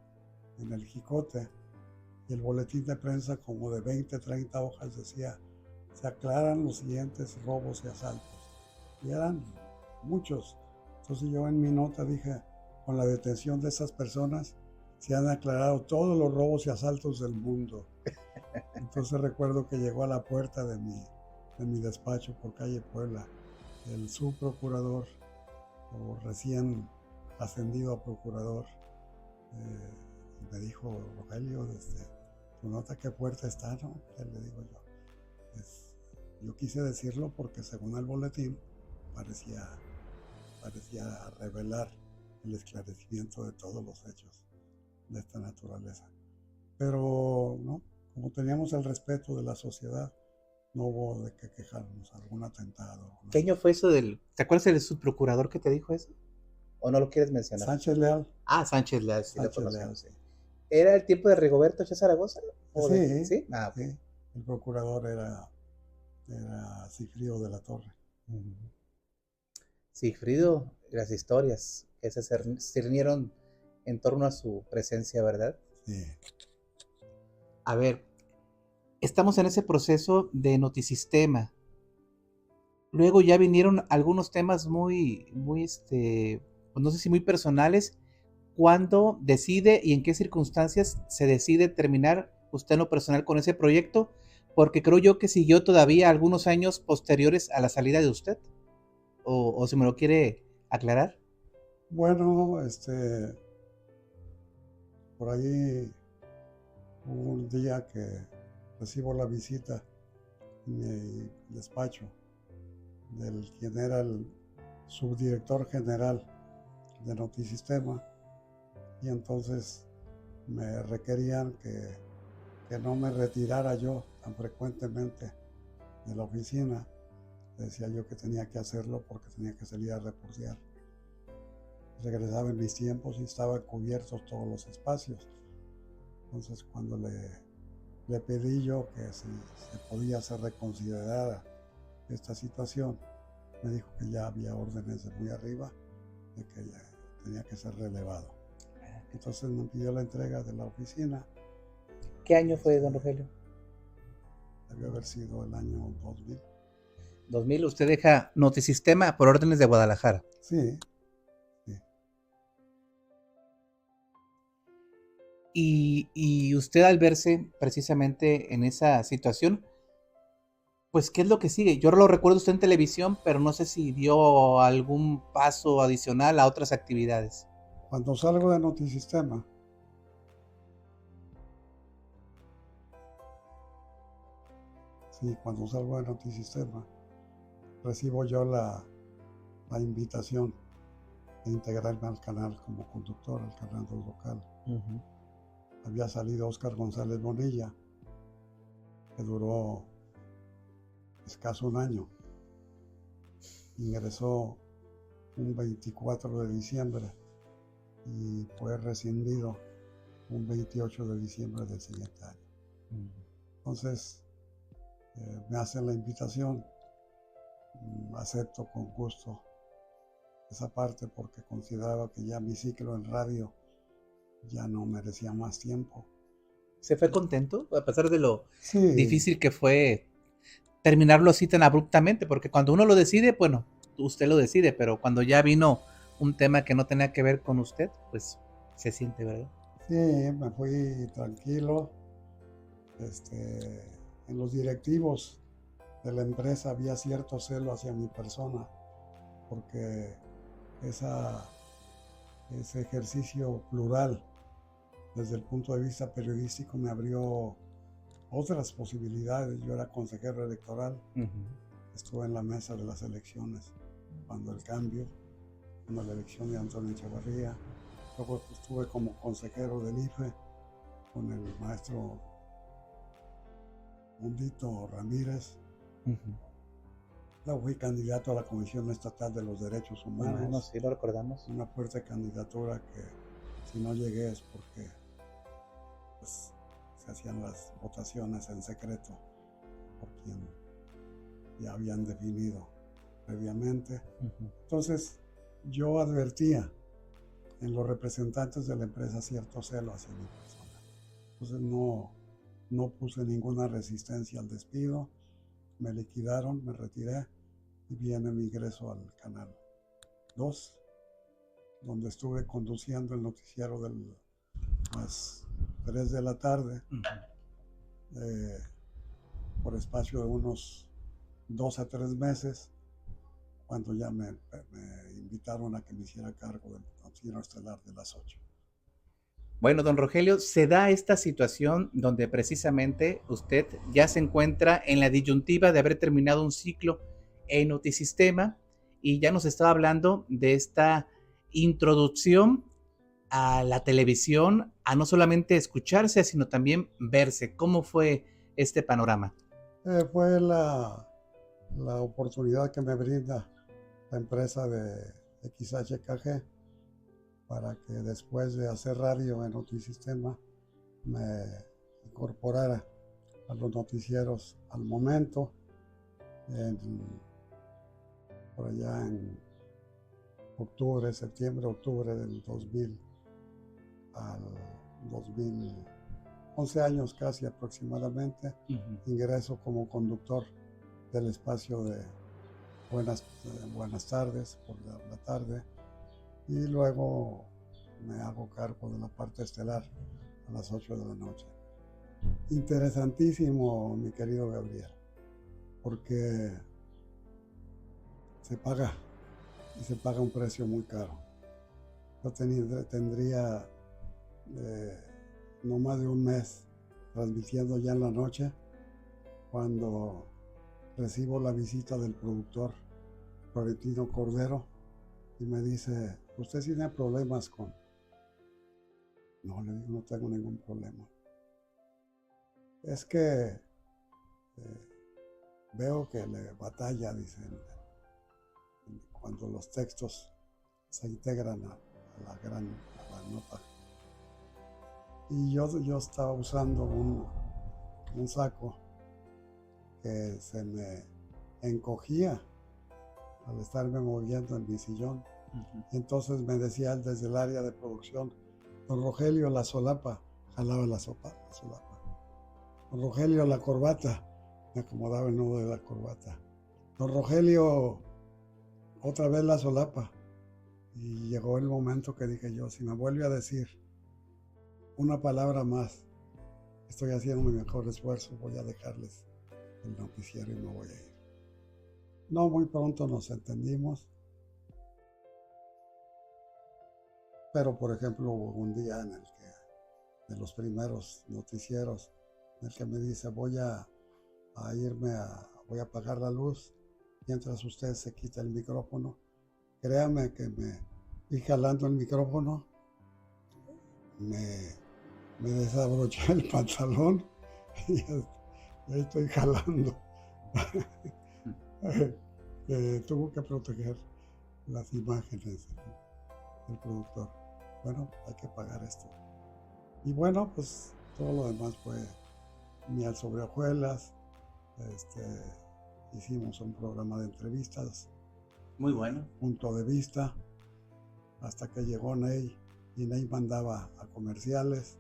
S2: en el Jicote, y el boletín de prensa, como de 20, 30 hojas, decía: se aclaran los siguientes robos y asaltos. Y eran muchos. Entonces yo en mi nota dije: con la detención de esas personas se han aclarado todos los robos y asaltos del mundo. Entonces recuerdo que llegó a la puerta de mi despacho por calle Puebla el subprocurador, o recién ascendido a procurador, y me dijo: Rogelio, tu nota, ¿qué puerta está, no? ¿Qué le digo yo? Yo quise decirlo porque según el boletín parecía revelar el esclarecimiento de todos los hechos de esta naturaleza. Pero no, como teníamos el respeto de la sociedad, no hubo de qué quejarnos, algún atentado.
S1: ¿Qué año fue eso ¿Te acuerdas del subprocurador que te dijo eso? ¿O no lo quieres mencionar?
S2: Sánchez Leal.
S1: Ah, Sánchez Leal, sí,
S2: Sánchez Leal.
S1: Sí. ¿Era el tiempo de Rigoberto Che Zaragoza?
S2: Sí,
S1: ¿Sí? Ah, okay.
S2: Sí. El procurador era Sigfrido de la Torre.
S1: Sigfrido, las historias que se cernieron en torno a su presencia, ¿verdad?
S2: Sí.
S1: A ver, estamos en ese proceso de Notisistema. Luego ya vinieron algunos temas muy, pues no sé si muy personales. ¿Cuándo decide y en qué circunstancias se decide terminar usted en lo personal con ese proyecto? Porque creo yo que siguió todavía algunos años posteriores a la salida de usted. ¿O si me lo quiere aclarar?
S2: Bueno, por ahí hubo un día que recibo la visita en mi despacho del quien era el subdirector general de Notisistema, y entonces me requerían que no me retirara yo tan frecuentemente de la oficina. Decía yo que tenía que hacerlo porque tenía que salir a reportear. Regresaba en mis tiempos y estaban cubiertos todos los espacios. Entonces cuando le le pedí yo que si se podía hacer reconsiderada esta situación. Me dijo que ya había órdenes de muy arriba de que ya tenía que ser relevado. Entonces me pidió la entrega de la oficina.
S1: ¿Qué año fue, don Rogelio?
S2: Debió haber sido el año 2000.
S1: 2000, usted deja Notisistema por órdenes de Guadalajara.
S2: Sí, sí.
S1: Y usted al verse precisamente en esa situación, pues, ¿qué es lo que sigue? Yo lo recuerdo usted en televisión, pero no sé si dio algún paso adicional a otras actividades.
S2: Cuando salgo de Notisistema, recibo yo la invitación de integrarme al canal como conductor, al canal 2 local. Había salido Óscar González Bonilla, que duró escaso un año. Ingresó un 24 de diciembre y fue rescindido un 28 de diciembre del siguiente año. Entonces, me hacen la invitación, acepto con gusto esa parte porque consideraba que ya mi ciclo en radio ya no merecía más tiempo.
S1: ¿Se fue contento? A pesar de lo
S2: Sí,
S1: difícil que fue terminarlo así tan abruptamente, porque cuando uno lo decide, bueno, usted lo decide, pero cuando ya vino un tema que no tenía que ver con usted, pues se siente, ¿verdad?
S2: sí, me fui tranquilo. En los directivos de la empresa había cierto celo hacia mi persona, porque ese ejercicio plural desde el punto de vista periodístico me abrió otras posibilidades. Yo era consejero electoral, estuve en la mesa de las elecciones cuando el cambio, cuando la elección de Antonio Echevarría, luego estuve como consejero del IFE con el maestro Mundito Ramírez. Luego fui candidato a la Comisión Estatal de los Derechos Humanos.
S1: Sí, lo recordamos.
S2: Una fuerte candidatura que si no llegué es porque pues, se hacían las votaciones en secreto por quien ya habían definido previamente. Entonces yo advertía en los representantes de la empresa cierto celo hacia mi persona. Entonces no puse ninguna resistencia al despido, me liquidaron, me retiré y viene mi ingreso al Canal 2, donde estuve conduciendo el noticiero de las 3 de la tarde, por espacio de unos 2 a 3 meses, cuando ya me invitaron a que me hiciera cargo del noticiero estelar de las 8.
S1: Bueno, don Rogelio, se da esta situación donde precisamente usted ya se encuentra en la disyuntiva de haber terminado un ciclo en Notisistema y ya nos estaba hablando de esta introducción a la televisión, a no solamente escucharse, sino también verse. ¿Cómo fue este panorama?
S2: Fue la oportunidad que me brinda la empresa de XHKG para que después de hacer radio en Notisistema me incorporara a los noticieros al momento, por allá en septiembre-octubre del 2000 al 2011 años casi aproximadamente, ingreso como conductor del espacio de buenas tardes por la tarde, y luego me hago cargo de la parte estelar a las 8 de la noche. Interesantísimo, mi querido Gabriel, porque se paga un precio muy caro. Yo tendría no más de un mes transmitiendo ya en la noche cuando recibo la visita del productor Florentino Cordero y me dice: ¿usted tiene problemas con...? No, le digo, no tengo ningún problema. Es que veo que le batalla, dicen, cuando los textos se integran a la nota. Y yo estaba usando un saco que se me encogía al estarme moviendo en mi sillón.
S1: Ujú.
S2: Entonces me decía él desde el área de producción, don Rogelio, la solapa, jalaba la solapa. Don Rogelio, la corbata, me acomodaba el nudo de la corbata. Don Rogelio, otra vez la solapa. Y llegó el momento que dije yo, si me vuelve a decir una palabra más, estoy haciendo mi mejor esfuerzo, voy a dejarles el noticiero y me voy a ir. No, muy pronto nos entendimos, pero por ejemplo hubo un día en el que, de los primeros noticieros, en el que me dice, voy a apagar la luz mientras usted se quita el micrófono. Créame que me fui jalando el micrófono, me desabroché el pantalón y ahí estoy jalando. Tuvo que proteger las imágenes del productor. Bueno, hay que pagar esto. Y bueno, pues todo lo demás fue miel sobre hojuelas. Hicimos un programa de entrevistas,
S1: Muy bueno.
S2: punto de vista, hasta que llegó Ney y Ney mandaba a comerciales,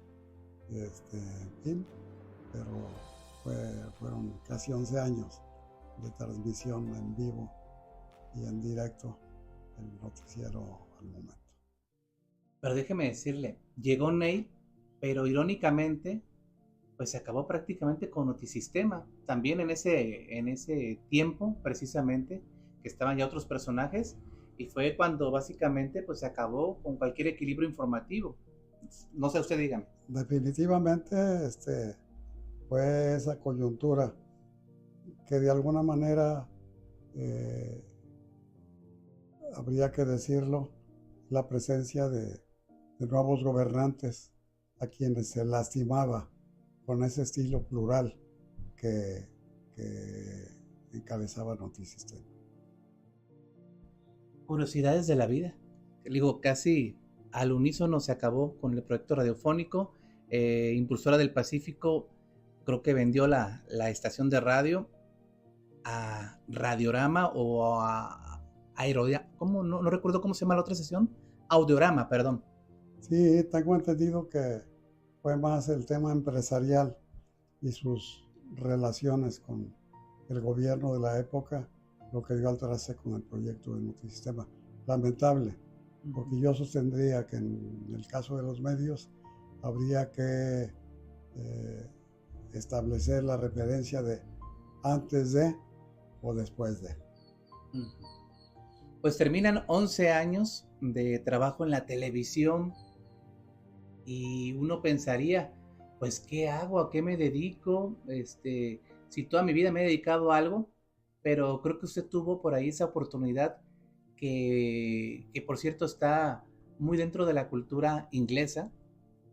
S2: en fin, pero fueron casi 11 años de transmisión en vivo y en directo el noticiero al momento.
S1: Pero déjeme decirle, llegó Ney, pero irónicamente, pues se acabó prácticamente con Notisistema. También en ese tiempo, precisamente, que estaban ya otros personajes, y fue cuando básicamente pues se acabó con cualquier equilibrio informativo. No sé, usted dígame.
S2: Definitivamente fue esa coyuntura que de alguna manera, habría que decirlo, la presencia de nuevos gobernantes a quienes se lastimaba con ese estilo plural que encabezaba Notisistema.
S1: Curiosidades de la vida. Digo, casi al unísono se acabó con el proyecto radiofónico. Impulsora del Pacífico, creo que vendió la estación de radio a Radiorama o a Aerodiama. ¿Cómo? No recuerdo cómo se llama la otra estación. Audiorama, perdón.
S2: Sí, tengo entendido que fue más el tema empresarial y sus relaciones con el gobierno de la época lo que dio al traste con el proyecto de Notisistema. Lamentable, porque yo sostendría que en el caso de los medios habría que establecer la referencia de antes de o después de.
S1: Pues terminan 11 años de trabajo en la televisión y uno pensaría, pues, ¿qué hago? ¿A qué me dedico? Si toda mi vida me he dedicado a algo, pero creo que usted tuvo por ahí esa oportunidad que por cierto está muy dentro de la cultura inglesa.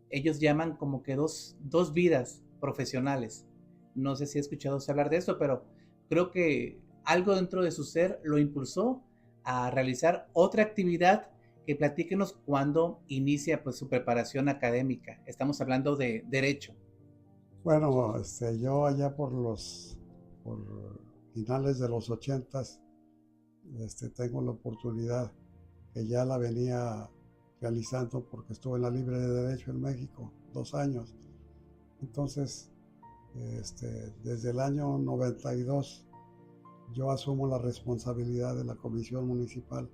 S1: Ellos llaman como que dos vidas profesionales. No sé si he escuchado hablar de eso, pero creo que algo dentro de su ser lo impulsó a realizar otra actividad. Que platíquenos cuándo inicia pues su preparación académica. Estamos hablando de Derecho.
S2: Bueno, yo allá por finales de los 80s, tengo la oportunidad que ya la venía realizando porque estuve en la Libre de Derecho en México 2 años. Entonces, desde el año 92 yo asumo la responsabilidad de la Comisión Municipal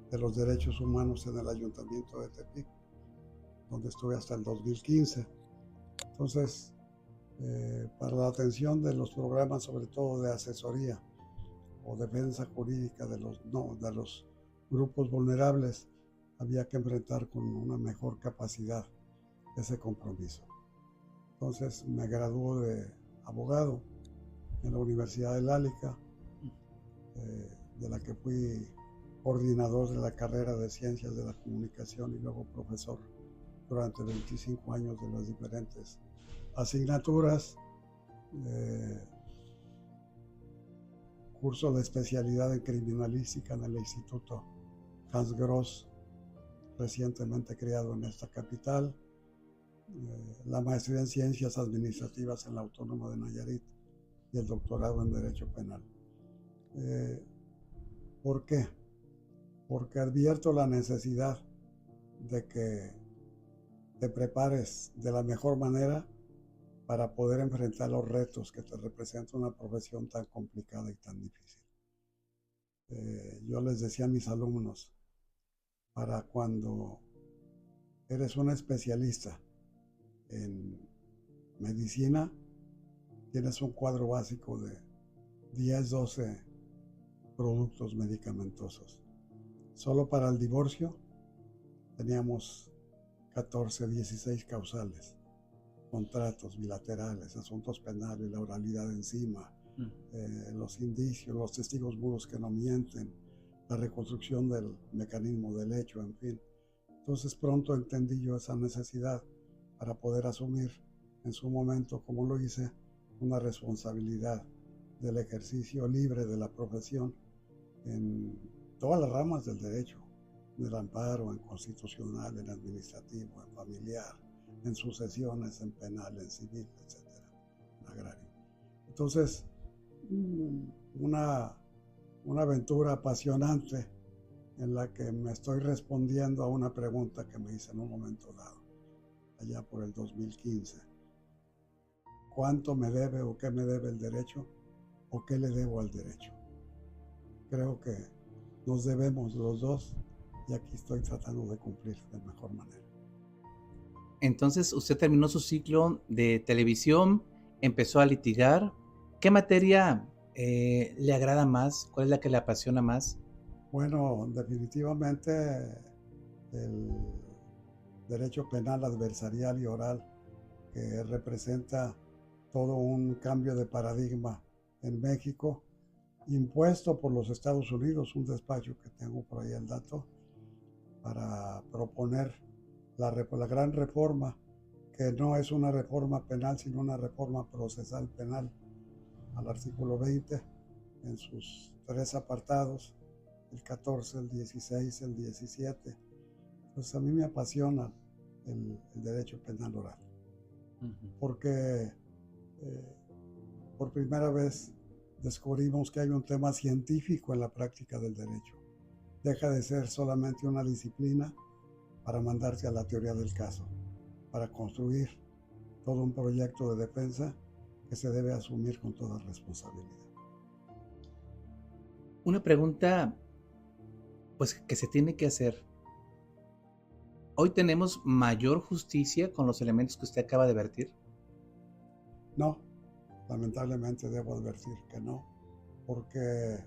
S2: de los Derechos Humanos en el Ayuntamiento de Tepic, donde estuve hasta el 2015. Entonces, para la atención de los programas, sobre todo de asesoría o defensa jurídica de los grupos vulnerables, había que enfrentar con una mejor capacidad ese compromiso. Entonces me graduó de abogado en la Universidad de Lálica, de la que fui coordinador de la carrera de Ciencias de la Comunicación y luego profesor durante 25 años de las diferentes asignaturas. Curso de especialidad en criminalística en el Instituto Hans Gross, recientemente creado en esta capital. la maestría en Ciencias Administrativas en la Autónoma de Nayarit y el doctorado en Derecho Penal. ¿Por qué? Porque advierto la necesidad de que te prepares de la mejor manera para poder enfrentar los retos que te representa una profesión tan complicada y tan difícil. Yo les decía a mis alumnos, para cuando eres un especialista en medicina, tienes un cuadro básico de 10, 12 productos medicamentosos. Solo para el divorcio teníamos 14, 16 causales, contratos bilaterales, asuntos penales, la oralidad encima, los indicios, los testigos mudos que no mienten, la reconstrucción del mecanismo del hecho, en fin. Entonces pronto entendí yo esa necesidad para poder asumir en su momento, como lo hice, una responsabilidad del ejercicio libre de la profesión en todas las ramas del derecho, en el amparo, en constitucional, en administrativo, en familiar, en sucesiones, en penal, en civil, etcétera, en agrario. Entonces, una aventura apasionante en la que me estoy respondiendo a una pregunta que me hice en un momento dado, allá por el 2015. ¿Cuánto me debe o qué me debe el derecho o qué le debo al derecho? Creo que nos debemos los dos y aquí estoy tratando de cumplir de mejor manera.
S1: Entonces, usted terminó su ciclo de televisión, empezó a litigar. ¿Qué materia le agrada más? ¿Cuál es la que le apasiona más?
S2: Bueno, definitivamente el derecho penal adversarial y oral, que representa todo un cambio de paradigma en México, impuesto por los Estados Unidos, un despacho que tengo por ahí el dato, para proponer la gran reforma, que no es una reforma penal, sino una reforma procesal penal, al artículo 20, en sus 3 apartados, el 14, el 16, el 17. Pues a mí me apasiona el derecho penal oral, porque por primera vez descubrimos que hay un tema científico en la práctica del derecho. Deja de ser solamente una disciplina para mandarse a la teoría del caso, para construir todo un proyecto de defensa que se debe asumir con toda responsabilidad.
S1: Una pregunta, pues, que se tiene que hacer. ¿Hoy tenemos mayor justicia con los elementos que usted acaba de vertir?
S2: No, lamentablemente debo advertir que no, porque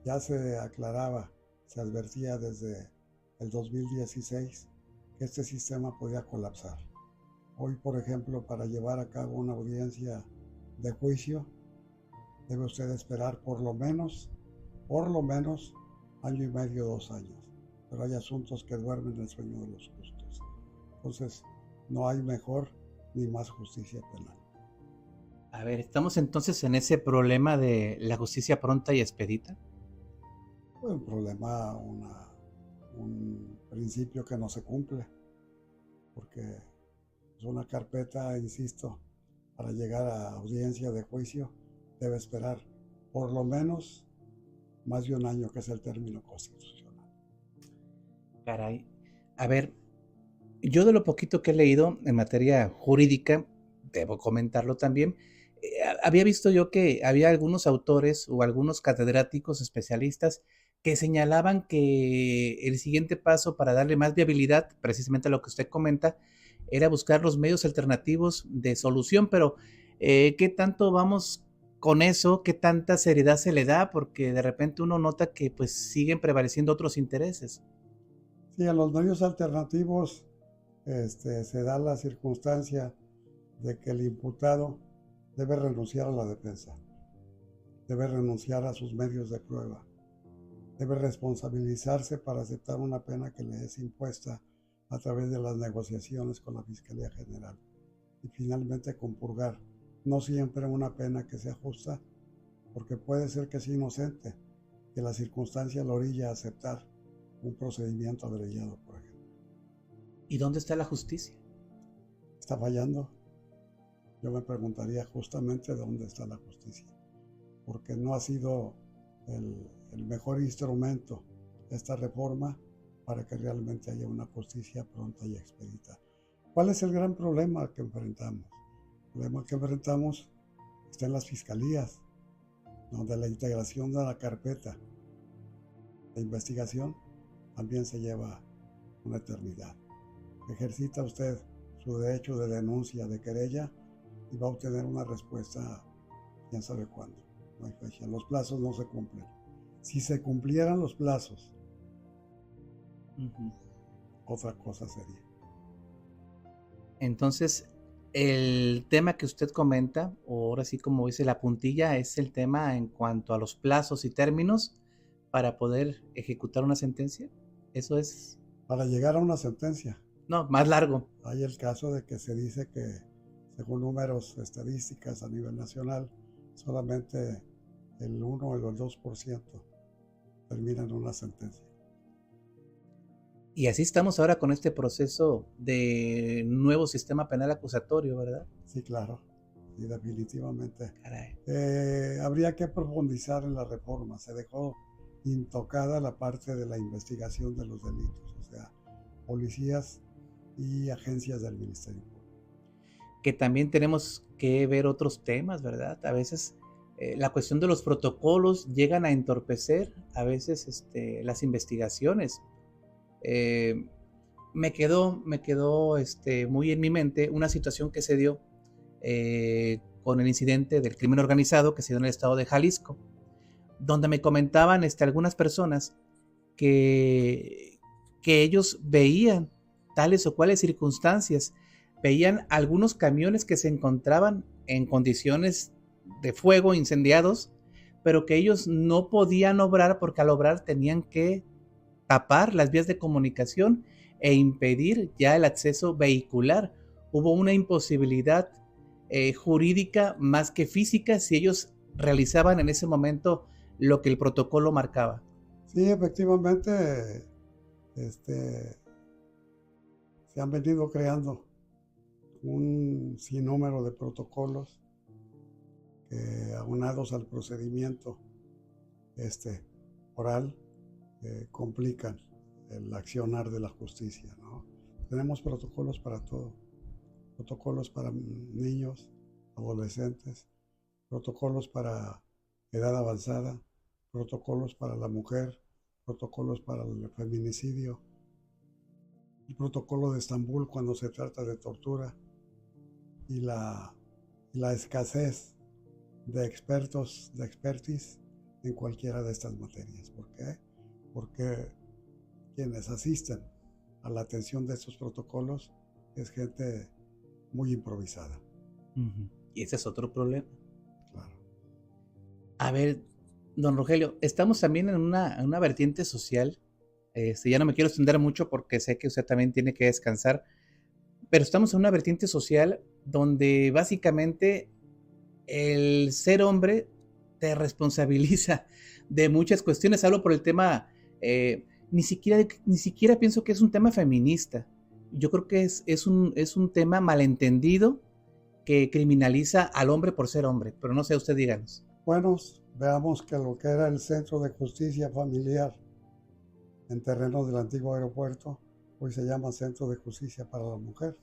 S2: ya se aclaraba, se advertía desde el 2016 que este sistema podía colapsar. Hoy, por ejemplo, para llevar a cabo una audiencia de juicio, debe usted esperar por lo menos, año y medio, 2 años. Pero hay asuntos que duermen el sueño de los justos. Entonces, no hay mejor ni más justicia penal.
S1: A ver, ¿estamos entonces en ese problema de la justicia pronta y expedita?
S2: Un problema, un principio que no se cumple, porque es una carpeta, insisto, para llegar a audiencia de juicio debe esperar por lo menos más de un año, que es el término constitucional.
S1: Caray. A ver, yo de lo poquito que he leído en materia jurídica, debo comentarlo también, había visto yo que había algunos autores o algunos catedráticos especialistas que señalaban que el siguiente paso para darle más viabilidad, precisamente a lo que usted comenta, era buscar los medios alternativos de solución, pero ¿qué tanto vamos con eso? ¿Qué tanta seriedad se le da? Porque de repente uno nota que pues siguen prevaleciendo otros intereses.
S2: Sí, en los medios alternativos se da la circunstancia de que el imputado debe renunciar a la defensa, debe renunciar a sus medios de prueba, debe responsabilizarse para aceptar una pena que le es impuesta a través de las negociaciones con la Fiscalía General y finalmente compurgar no siempre una pena que sea justa, porque puede ser que sea inocente, que la circunstancia lo orilla a aceptar un procedimiento abreviado, por ejemplo.
S1: ¿Y dónde está la justicia?
S2: está fallando. Yo me preguntaría justamente dónde está la justicia, porque no ha sido el mejor instrumento esta reforma para que realmente haya una justicia pronta y expedita. ¿Cuál es el gran problema que enfrentamos? El problema que enfrentamos está en las fiscalías, donde la integración de la carpeta de investigación también se lleva una eternidad. Ejercita usted su derecho de denuncia, de querella, y va a obtener una respuesta quién sabe cuándo. No hay fecha. Los plazos no se cumplen. Si se cumplieran los plazos, otra cosa sería.
S1: Entonces, el tema que usted comenta, o ahora sí como dice la puntilla, es el tema en cuanto a los plazos y términos para poder ejecutar una sentencia. Eso es,
S2: Para llegar a una sentencia,
S1: no, más largo.
S2: hay el caso de que se dice que, según números estadísticas a nivel nacional, solamente el 1 o el 2% termina en una sentencia.
S1: Y así estamos ahora con este proceso de nuevo sistema penal acusatorio, ¿verdad?
S2: Sí, claro, y definitivamente.
S1: Caray.
S2: Habría que profundizar en la reforma. Se dejó intocada la parte de la investigación de los delitos, o sea, policías y agencias del Ministerio Público.
S1: Que también tenemos que ver otros temas, ¿verdad? A veces la cuestión de los protocolos llegan a entorpecer a veces las investigaciones. Me quedó muy en mi mente una situación que se dio con el incidente del crimen organizado que se dio en el estado de Jalisco, donde me comentaban algunas personas que ellos veían tales o cuales circunstancias, veían algunos camiones que se encontraban en condiciones de fuego, incendiados, pero que ellos no podían obrar porque al obrar tenían que tapar las vías de comunicación e impedir ya el acceso vehicular. Hubo una imposibilidad jurídica más que física si ellos realizaban en ese momento lo que el protocolo marcaba.
S2: Sí, efectivamente, se han venido creando un sinnúmero de protocolos que, aunados al procedimiento oral, complican el accionar de la justicia, ¿no? Tenemos protocolos para todo, protocolos para niños, adolescentes, protocolos para edad avanzada, protocolos para la mujer, protocolos para el feminicidio, el protocolo de Estambul cuando se trata de tortura, y la escasez de expertos, de expertise en cualquiera de estas materias. ¿Por qué? Porque quienes asisten a la atención de estos protocolos es gente muy improvisada.
S1: Y ese es otro problema.
S2: Claro.
S1: A ver, don Rogelio, estamos también en una vertiente social. Ya no me quiero extender mucho porque sé que usted también tiene que descansar, pero estamos en una vertiente social donde básicamente el ser hombre te responsabiliza de muchas cuestiones. Hablo por el tema, ni siquiera pienso que es un tema feminista. Yo creo que es un tema malentendido que criminaliza al hombre por ser hombre, pero no sé, usted díganos.
S2: Bueno, veamos que lo que era el Centro de Justicia Familiar en terrenos del antiguo aeropuerto, hoy se llama Centro de Justicia para la Mujer.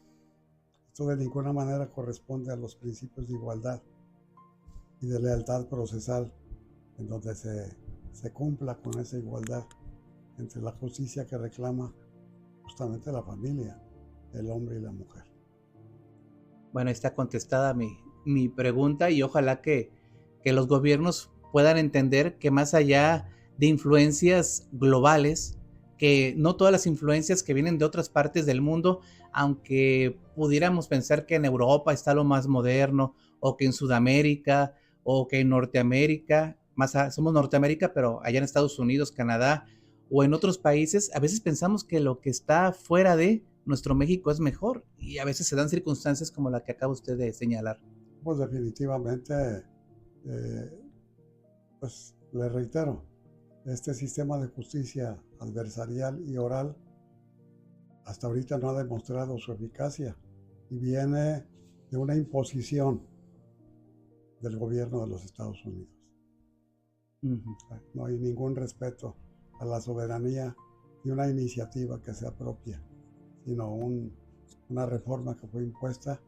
S2: Esto de ninguna manera corresponde a los principios de igualdad y de lealtad procesal, en donde se cumpla con esa igualdad entre la justicia que reclama justamente la familia, el hombre y la mujer.
S1: Bueno, está contestada mi pregunta y ojalá que los gobiernos puedan entender que más allá de influencias globales, que no todas las influencias que vienen de otras partes del mundo, aunque pudiéramos pensar que en Europa está lo más moderno, o que en Sudamérica, o que en Norteamérica, somos Norteamérica, pero allá en Estados Unidos, Canadá, o en otros países, a veces pensamos que lo que está fuera de nuestro México es mejor, y a veces se dan circunstancias como la que acaba usted de señalar.
S2: Pues definitivamente, pues le reitero, este sistema de justicia adversarial y oral hasta ahorita no ha demostrado su eficacia, y viene de una imposición del gobierno de los Estados Unidos.
S1: Ujú.
S2: No hay ningún respeto a la soberanía y una iniciativa que sea propia, sino una reforma que fue impuesta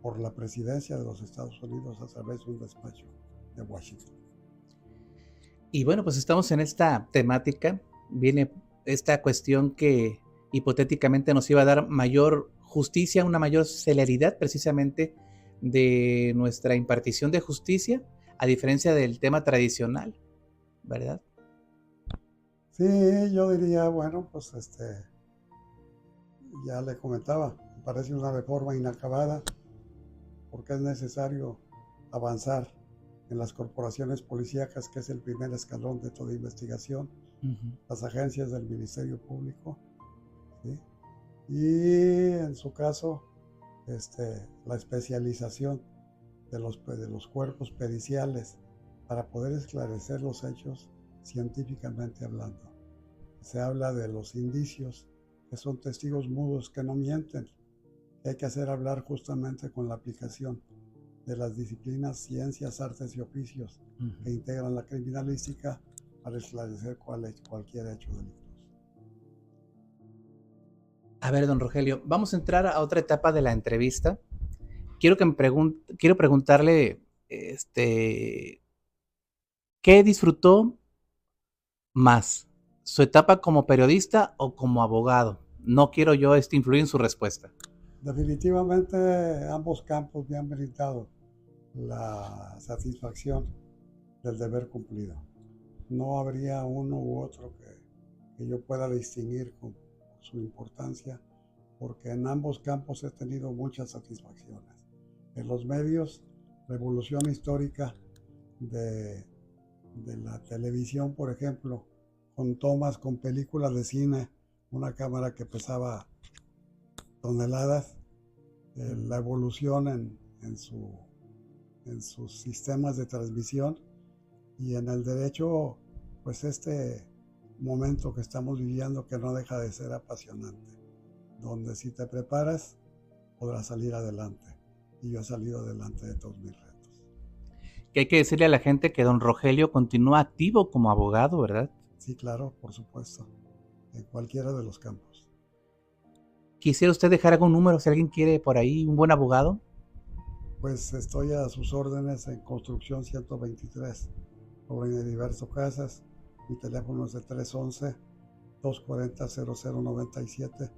S2: por la presidencia de los Estados Unidos a través de un despacho de Washington.
S1: Y bueno, pues estamos en esta temática, viene esta cuestión que hipotéticamente nos iba a dar mayor justicia, una mayor celeridad precisamente de nuestra impartición de justicia, a diferencia del tema tradicional, ¿verdad?
S2: Sí, yo diría, bueno, pues ya le comentaba, me parece una reforma inacabada porque es necesario avanzar en las corporaciones policíacas, que es el primer escalón de toda investigación, las agencias del Ministerio Público, ¿sí? Y en su caso, la especialización de los cuerpos periciales para poder esclarecer los hechos científicamente hablando. Se habla de los indicios, que son testigos mudos que no mienten, que hay que hacer hablar justamente con la aplicación de las disciplinas ciencias, artes y oficios que integran la criminalística para esclarecer cualquier hecho delictuoso.
S1: A ver, don Rogelio, vamos a entrar a otra etapa de la entrevista. Quiero preguntarle, ¿qué disfrutó más? ¿Su etapa como periodista o como abogado? No quiero yo influir en su respuesta.
S2: Definitivamente ambos campos me han brindado la satisfacción del deber cumplido. No habría uno u otro que yo pueda distinguir con su importancia, porque en ambos campos he tenido muchas satisfacciones. En los medios, la evolución histórica de la televisión, por ejemplo, con tomas, con películas de cine, una cámara que pesaba toneladas, la evolución en sus sistemas de transmisión, y en el derecho, pues este momento que estamos viviendo, que no deja de ser apasionante, donde si te preparas podrás salir adelante, y yo he salido adelante de todos mis retos.
S1: Que hay que decirle a la gente que don Rogelio continúa activo como abogado, ¿verdad?
S2: Sí, claro, por supuesto, en cualquiera de los campos.
S1: ¿Quisiera usted dejar algún número si alguien quiere por ahí un buen abogado?
S2: Pues estoy a sus órdenes en Construcción 123, sobre Diverso Casas. Mi teléfono es de 311-240-0097,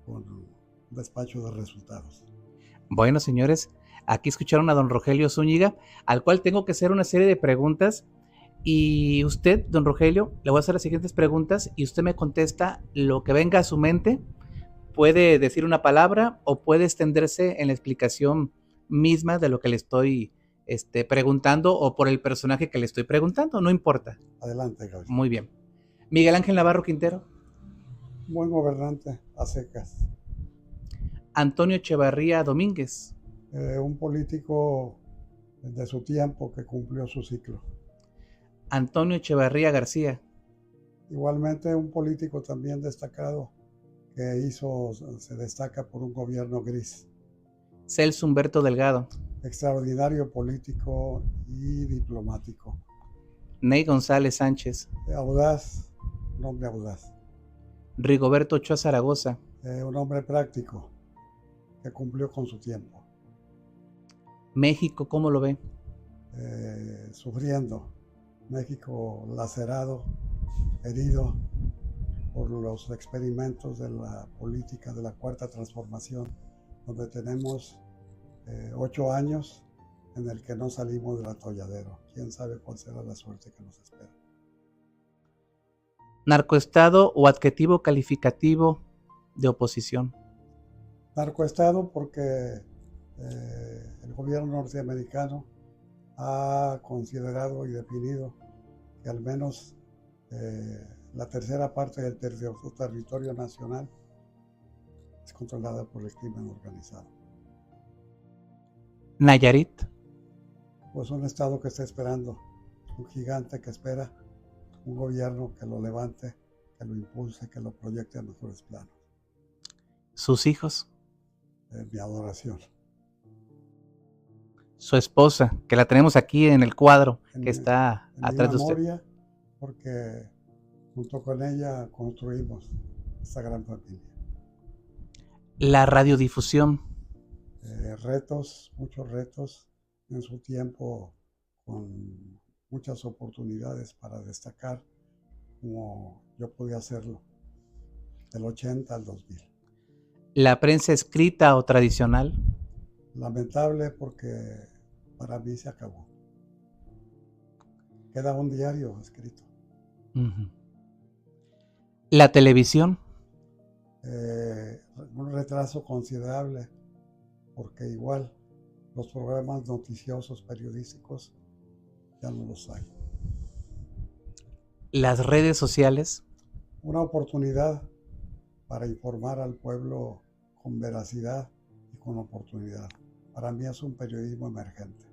S2: con despacho de resultados.
S1: Bueno, señores, aquí escucharon a don Rogelio Zúñiga, al cual tengo que hacer una serie de preguntas. Y usted, don Rogelio, le voy a hacer las siguientes preguntas y usted me contesta lo que venga a su mente. Puede decir una palabra o puede extenderse en la explicación misma de lo que le estoy preguntando o por el personaje que le estoy preguntando, no importa.
S2: Adelante, Gabriel.
S1: Muy bien. Miguel Ángel Navarro Quintero.
S2: Buen gobernante a secas.
S1: Antonio Echevarría Domínguez.
S2: Un político de su tiempo que cumplió su ciclo.
S1: Antonio Echevarría García.
S2: Igualmente un político también destacado que se destaca por un gobierno gris.
S1: Celso Humberto Delgado.
S2: Extraordinario político y diplomático.
S1: Ney González Sánchez.
S2: Audaz, un hombre audaz.
S1: Rigoberto Ochoa Zaragoza.
S2: Un hombre práctico que cumplió con su tiempo.
S1: México, ¿cómo lo ve?
S2: Sufriendo. México lacerado, herido por los experimentos de la política de la Cuarta Transformación, donde tenemos 8 años en el que no salimos del atolladero. ¿Quién sabe cuál será la suerte que nos espera?
S1: Narcoestado o adjetivo calificativo de oposición.
S2: Narcoestado porque el gobierno norteamericano ha considerado y definido que al menos la tercera parte del territorio nacional es controlada por el crimen organizado.
S1: Nayarit.
S2: Pues un estado que está esperando, un gigante que espera un gobierno que lo levante, que lo impulse, que lo proyecte a mejores planos.
S1: Sus hijos.
S2: mi adoración.
S1: Su esposa, que la tenemos aquí en el cuadro que
S2: En
S1: está atrás de usted.
S2: memoria, porque junto con ella construimos esta gran familia.
S1: La radiodifusión.
S2: Retos, muchos retos en su tiempo, con muchas oportunidades para destacar, como yo podía hacerlo, del 80 al 2000.
S1: La prensa escrita o tradicional.
S2: Lamentable porque para mí se acabó. Queda un diario escrito.
S1: Uh-huh. La televisión.
S2: Un retraso considerable, porque igual los programas noticiosos periodísticos ya no los hay.
S1: Las redes sociales.
S2: Una oportunidad para informar al pueblo con veracidad y con oportunidad. Para mí es un periodismo emergente.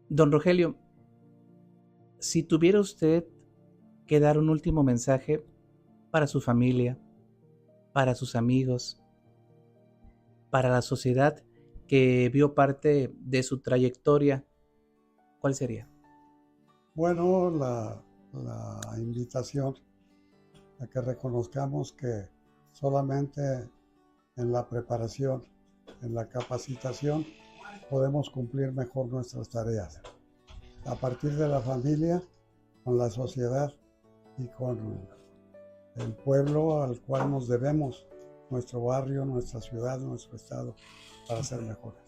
S1: Don Rogelio, si tuviera usted que dar un último mensaje para su familia, para sus amigos, para la sociedad que vio parte de su trayectoria, ¿cuál sería?
S2: Bueno, la invitación a que reconozcamos que solamente en la preparación, en la capacitación, podemos cumplir mejor nuestras tareas. A partir de la familia, con la sociedad y con el pueblo al cual nos debemos, nuestro barrio, nuestra ciudad, nuestro estado, para ser mejores.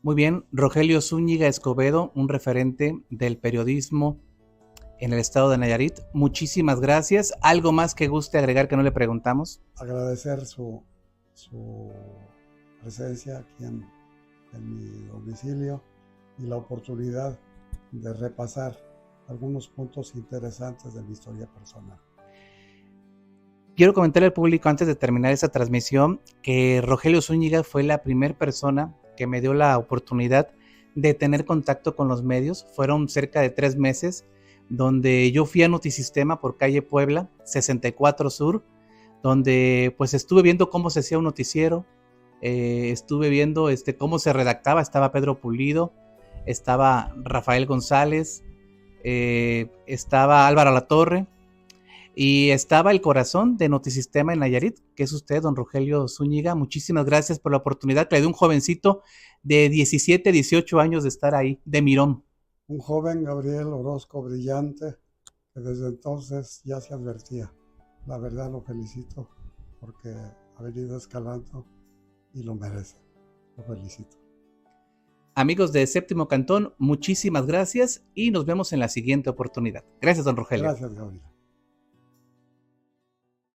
S1: Muy bien, Rogelio Zúñiga Escobedo, un referente del periodismo en el estado de Nayarit. Muchísimas gracias. ¿Algo más que guste agregar que no le preguntamos?
S2: Agradecer su presencia aquí en mi domicilio y la oportunidad de repasar algunos puntos interesantes de mi historia personal.
S1: Quiero comentarle al público antes de terminar esta transmisión que Rogelio Zúñiga fue la primera persona que me dio la oportunidad de tener contacto con los medios. Fueron cerca de 3 meses donde yo fui a Notisistema por calle Puebla, 64 Sur, donde pues estuve viendo cómo se hacía un noticiero, estuve viendo cómo se redactaba. Estaba Pedro Pulido, estaba Rafael González, estaba Álvaro Latorre, y estaba el corazón de Notisistema en Nayarit, que es usted, don Rogelio Zúñiga. Muchísimas gracias por la oportunidad que le dio un jovencito de 17, 18 años de estar ahí, de Mirón.
S2: Un joven Gabriel Orozco brillante, que desde entonces ya se advertía. La verdad lo felicito porque ha venido escalando y lo merece. Lo felicito.
S1: Amigos de Séptimo Cantón, muchísimas gracias y nos vemos en la siguiente oportunidad. Gracias, don Rogelio.
S2: Gracias, Gabriel.